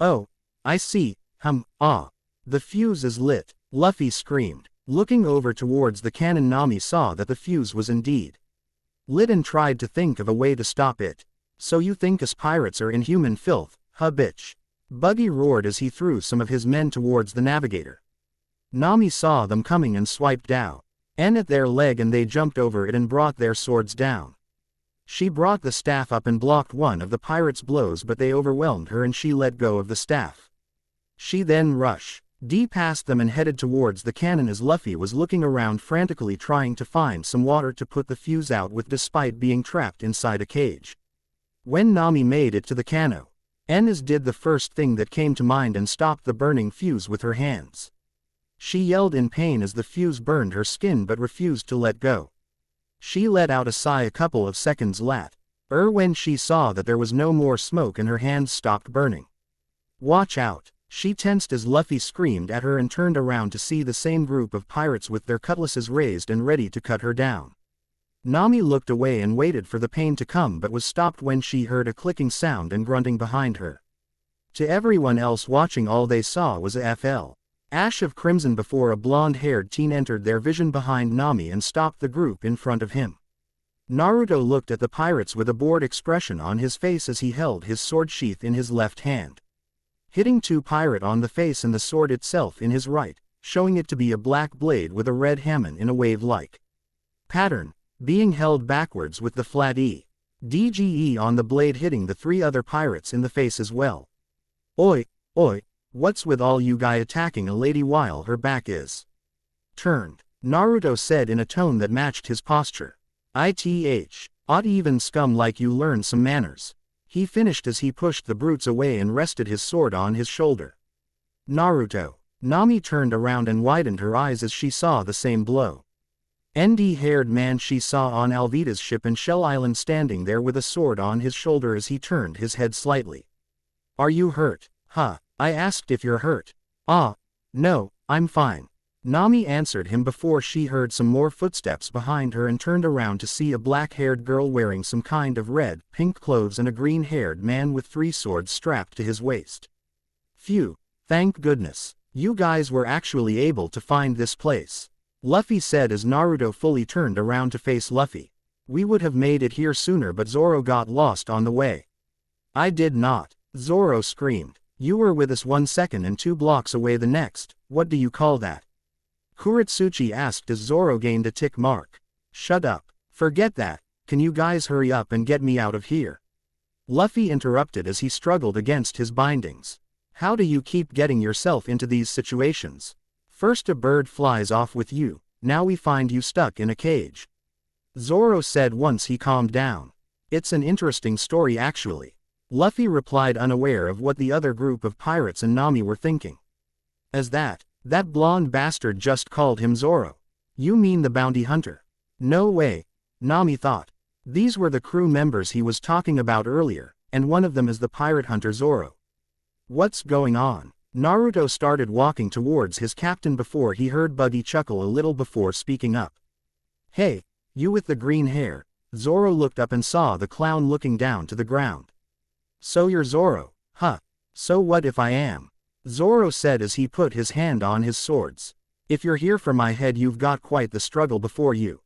Oh, I see. The fuse is lit, Luffy screamed. Looking over towards the cannon, Nami saw that the fuse was indeed lit and tried to think of a way to stop it. So you think us pirates are inhuman filth, huh, bitch? Buggy roared as he threw some of his men towards the navigator. Nami saw them coming and swiped down at their leg, and they jumped over it and brought their swords down. She brought the staff up and blocked one of the pirates' blows, but they overwhelmed her and she let go of the staff. She then rushed past them and headed towards the cannon as Luffy was looking around frantically trying to find some water to put the fuse out with despite being trapped inside a cage. When Nami made it to the cannon, Enes did the first thing that came to mind and stopped the burning fuse with her hands. She yelled in pain as the fuse burned her skin but refused to let go. She let out a sigh a couple of seconds later when she saw that there was no more smoke and her hands stopped burning. Watch out! She tensed as Luffy screamed at her and turned around to see the same group of pirates with their cutlasses raised and ready to cut her down. Nami looked away and waited for the pain to come but was stopped when she heard a clicking sound and grunting behind her. To everyone else watching, all they saw was a flash of crimson before a blonde-haired teen entered their vision behind Nami and stopped the group in front of him. Naruto looked at the pirates with a bored expression on his face as he held his sword sheath in his left hand, hitting two pirates on the face and the sword itself in his right, showing it to be a black blade with a red hammer in a wave-like pattern, being held backwards with the flat DGE on the blade hitting the three other pirates in the face as well. Oi, what's with all you guy attacking a lady while her back is turned? Naruto said in a tone that matched his posture. Odd even scum like you learn some manners. He finished as he pushed the brutes away and rested his sword on his shoulder. Naruto. Nami turned around and widened her eyes as she saw the same blonde-haired man she saw on Alvida's ship in Shell Island standing there with a sword on his shoulder as he turned his head slightly. Are you hurt? Huh? I asked if you're hurt. No, I'm fine. Nami answered him before she heard some more footsteps behind her and turned around to see a black-haired girl wearing some kind of red-pink clothes and a green-haired man with 3 swords strapped to his waist. Phew, thank goodness. You guys were actually able to find this place, Luffy said as Naruto fully turned around to face Luffy. We would have made it here sooner but Zoro got lost on the way. I did not, Zoro screamed. You were with us 1 second and 2 blocks away the next. What do you call that? Kuretsuchi asked as Zoro gained a tick mark. Shut up. Forget that. Can you guys hurry up and get me out of here? Luffy interrupted as he struggled against his bindings. How do you keep getting yourself into these situations? First a bird flies off with you, now we find you stuck in a cage. Zoro said once he calmed down. It's an interesting story actually. Luffy replied, unaware of what the other group of pirates and Nami were thinking. As that blonde bastard just called him Zoro. You mean the bounty hunter? No way, Nami thought. These were the crew members he was talking about earlier, and one of them is the pirate hunter Zoro. What's going on? Naruto started walking towards his captain before he heard Buggy chuckle a little before speaking up. Hey, you with the green hair. Zoro looked up and saw the clown looking down to the ground. So you're Zoro, huh? So what if I am? Zoro said as he put his hand on his swords. If you're here for my head, you've got quite the struggle before you.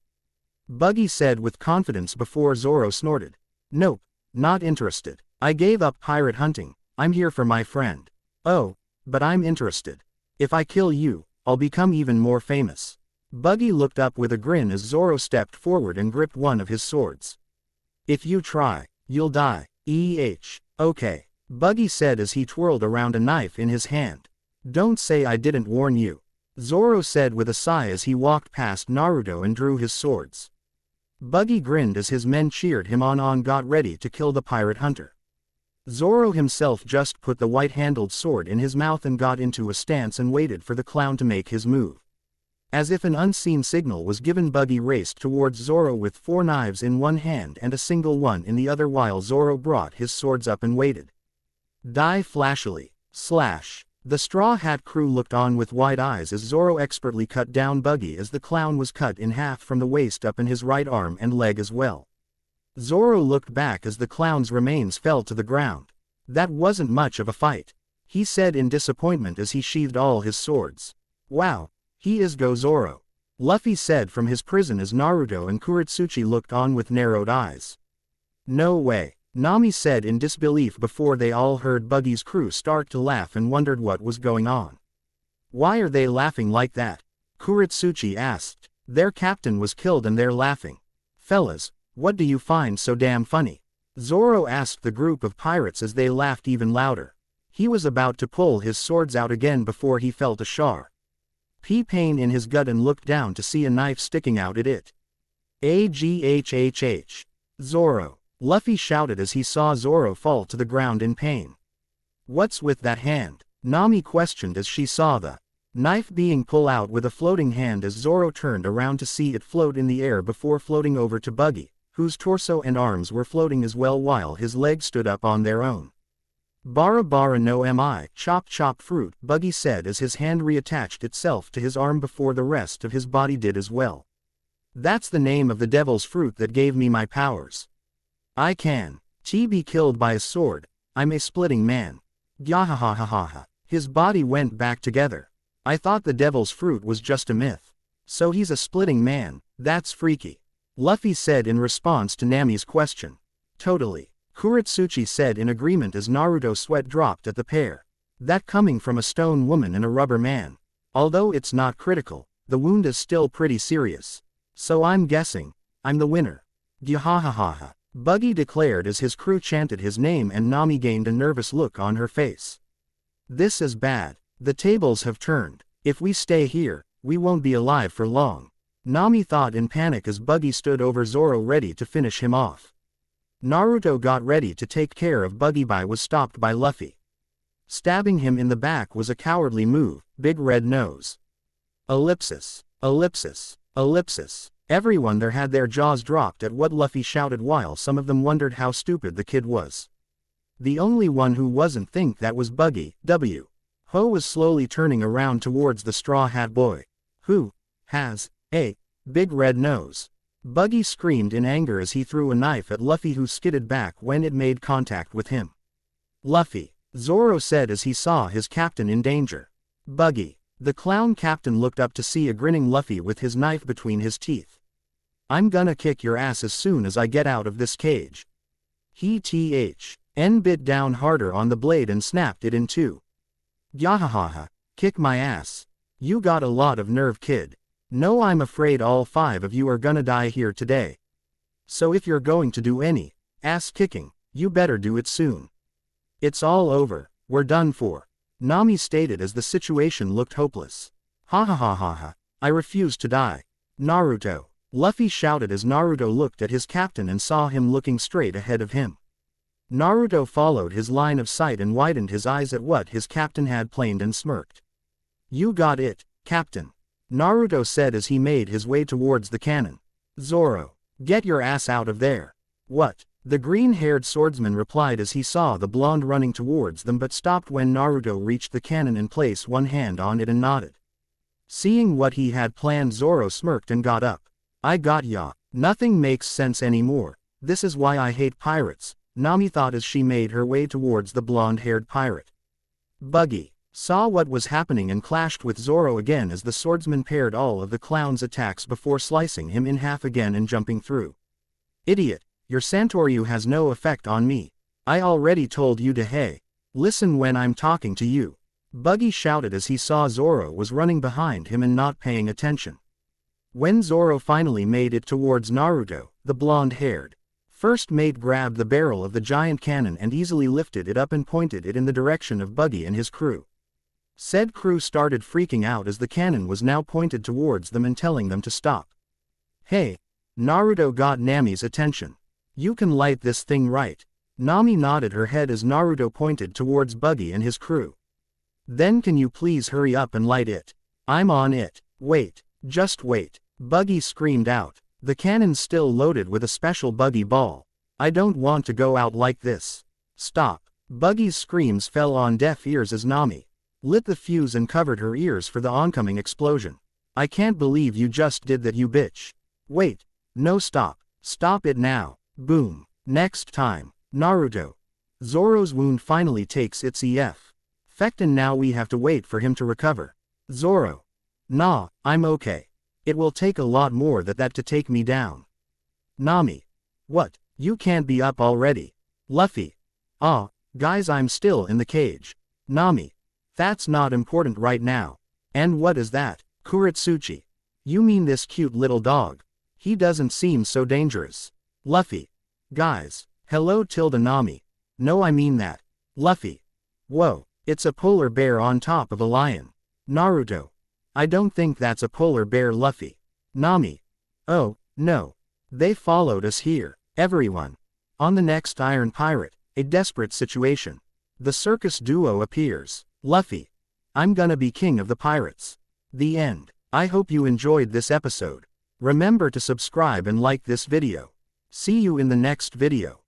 Buggy said with confidence before Zoro snorted. Nope, not interested. I gave up pirate hunting, I'm here for my friend. Oh, but I'm interested. If I kill you, I'll become even more famous. Buggy looked up with a grin as Zoro stepped forward and gripped one of his swords. If you try, you'll die. Okay, Buggy said as he twirled around a knife in his hand. Don't say I didn't warn you. Zoro said with a sigh as he walked past Naruto and drew his swords. Buggy grinned as his men cheered him on got ready to kill the pirate hunter. Zoro himself just put the white-handled sword in his mouth and got into a stance and waited for the clown to make his move. As if an unseen signal was given, Buggy raced towards Zoro with 4 knives in one hand and a single one in the other while Zoro brought his swords up and waited. Die flashily. Slash. The Straw Hat crew looked on with wide eyes as Zoro expertly cut down Buggy as the clown was cut in half from the waist up in his right arm and leg as well. Zoro looked back as the clown's remains fell to the ground. That wasn't much of a fight, he said in disappointment as he sheathed all his swords. Wow, he is go Zoro, Luffy said from his prison as Naruto and Kuretsuchi looked on with narrowed eyes. No way, Nami said in disbelief before they all heard Buggy's crew start to laugh and wondered what was going on. Why are they laughing like that? Kuretsuchi asked. Their captain was killed and they're laughing. Fellas, what do you find so damn funny? Zoro asked the group of pirates as they laughed even louder. He was about to pull his swords out again before he felt a sharp pain in his gut and looked down to see a knife sticking out at it. Aghhh. Zoro, Luffy shouted as he saw Zoro fall to the ground in pain. What's with that hand? Nami questioned as she saw the knife being pulled out with a floating hand as Zoro turned around to see it float in the air before floating over to Buggy, whose torso and arms were floating as well while his legs stood up on their own. Bara bara no mi, chop chop fruit, Buggy said as his hand reattached itself to his arm before the rest of his body did as well. That's the name of the devil's fruit that gave me my powers. I can be killed by a sword, I'm a splitting man. Gyahahahaha. His body went back together. I thought the devil's fruit was just a myth. So he's a splitting man, that's freaky. Luffy said in response to Nami's question. Totally. Kuretsuchi said in agreement as Naruto's sweat dropped at the pair. That coming from a stone woman and a rubber man. Although it's not critical, the wound is still pretty serious. So I'm guessing, I'm the winner. Gyahahahaha. Buggy declared as his crew chanted his name and Nami gained a nervous look on her face. This is bad. The tables have turned. If we stay here, we won't be alive for long. Nami thought in panic as Buggy stood over Zoro ready to finish him off. Naruto got ready to take care of Buggy but was stopped by Luffy. Stabbing him in the back was a cowardly move, big red nose. Ellipsis. Ellipsis. Ellipsis. Everyone there had their jaws dropped at what Luffy shouted while some of them wondered how stupid the kid was. The only one who wasn't think that was Buggy. Ho was slowly turning around towards the Straw Hat Boy. Who has a big red nose? Buggy screamed in anger as he threw a knife at Luffy who skidded back when it made contact with him. Luffy, Zoro said as he saw his captain in danger. Buggy. The clown captain looked up to see a grinning Luffy with his knife between his teeth. I'm gonna kick your ass as soon as I get out of this cage. He bit down harder on the blade and snapped it in two. Yahahaha, kick my ass. You got a lot of nerve, kid. No, I'm afraid all 5 of you are gonna die here today. So if you're going to do any ass kicking, you better do it soon. It's all over, we're done for. Nami stated as the situation looked hopeless. Ha ha ha ha ha, I refuse to die. Naruto. Luffy shouted as Naruto looked at his captain and saw him looking straight ahead of him. Naruto followed his line of sight and widened his eyes at what his captain had planned and smirked. You got it, Captain. Naruto said as he made his way towards the cannon. Zoro, get your ass out of there. What? The green-haired swordsman replied as he saw the blonde running towards them but stopped when Naruto reached the cannon and placed one hand on it and nodded. Seeing what he had planned, Zoro smirked and got up. I got ya. Nothing makes sense anymore. This is why I hate pirates, Nami thought as she made her way towards the blonde-haired pirate. Buggy saw what was happening and clashed with Zoro again as the swordsman parried all of the clown's attacks before slicing him in half again and jumping through. Idiot, your Santoryu has no effect on me. I already told you to hey. Listen when I'm talking to you. Buggy shouted as he saw Zoro was running behind him and not paying attention. When Zoro finally made it towards Naruto, the blonde-haired first mate grabbed the barrel of the giant cannon and easily lifted it up and pointed it in the direction of Buggy and his crew. Said crew started freaking out as the cannon was now pointed towards them and telling them to stop. Hey! Naruto got Nami's attention. You can light this thing right. Nami nodded her head as Naruto pointed towards Buggy and his crew. Then can you please hurry up and light it? I'm on it. Wait, just wait. Buggy screamed out. The cannon's still loaded with a special Buggy ball. I don't want to go out like this. Stop. Buggy's screams fell on deaf ears as Nami lit the fuse and covered her ears for the oncoming explosion. I can't believe you just did that, you bitch. Wait. No, stop. Stop it now. Boom. Next time. Naruto. Zoro's wound finally takes its effect and now we have to wait for him to recover. Zoro. Nah, I'm okay. It will take a lot more than that to take me down. Nami. What? You can't be up already. Luffy. Guys, I'm still in the cage. Nami. That's not important right now. And what is that? Kuretsuchi. You mean this cute little dog? He doesn't seem so dangerous. Luffy. Guys. Hello tilde Nami. No, I mean that. Luffy. Whoa, it's a polar bear on top of a lion. Naruto. I don't think that's a polar bear, Luffy. Nami. Oh, no. They followed us here. Everyone. On the next Iron Pirate, a desperate situation. The circus duo appears. Luffy. I'm gonna be king of the pirates. The end. I hope you enjoyed this episode. Remember to subscribe and like this video. See you in the next video.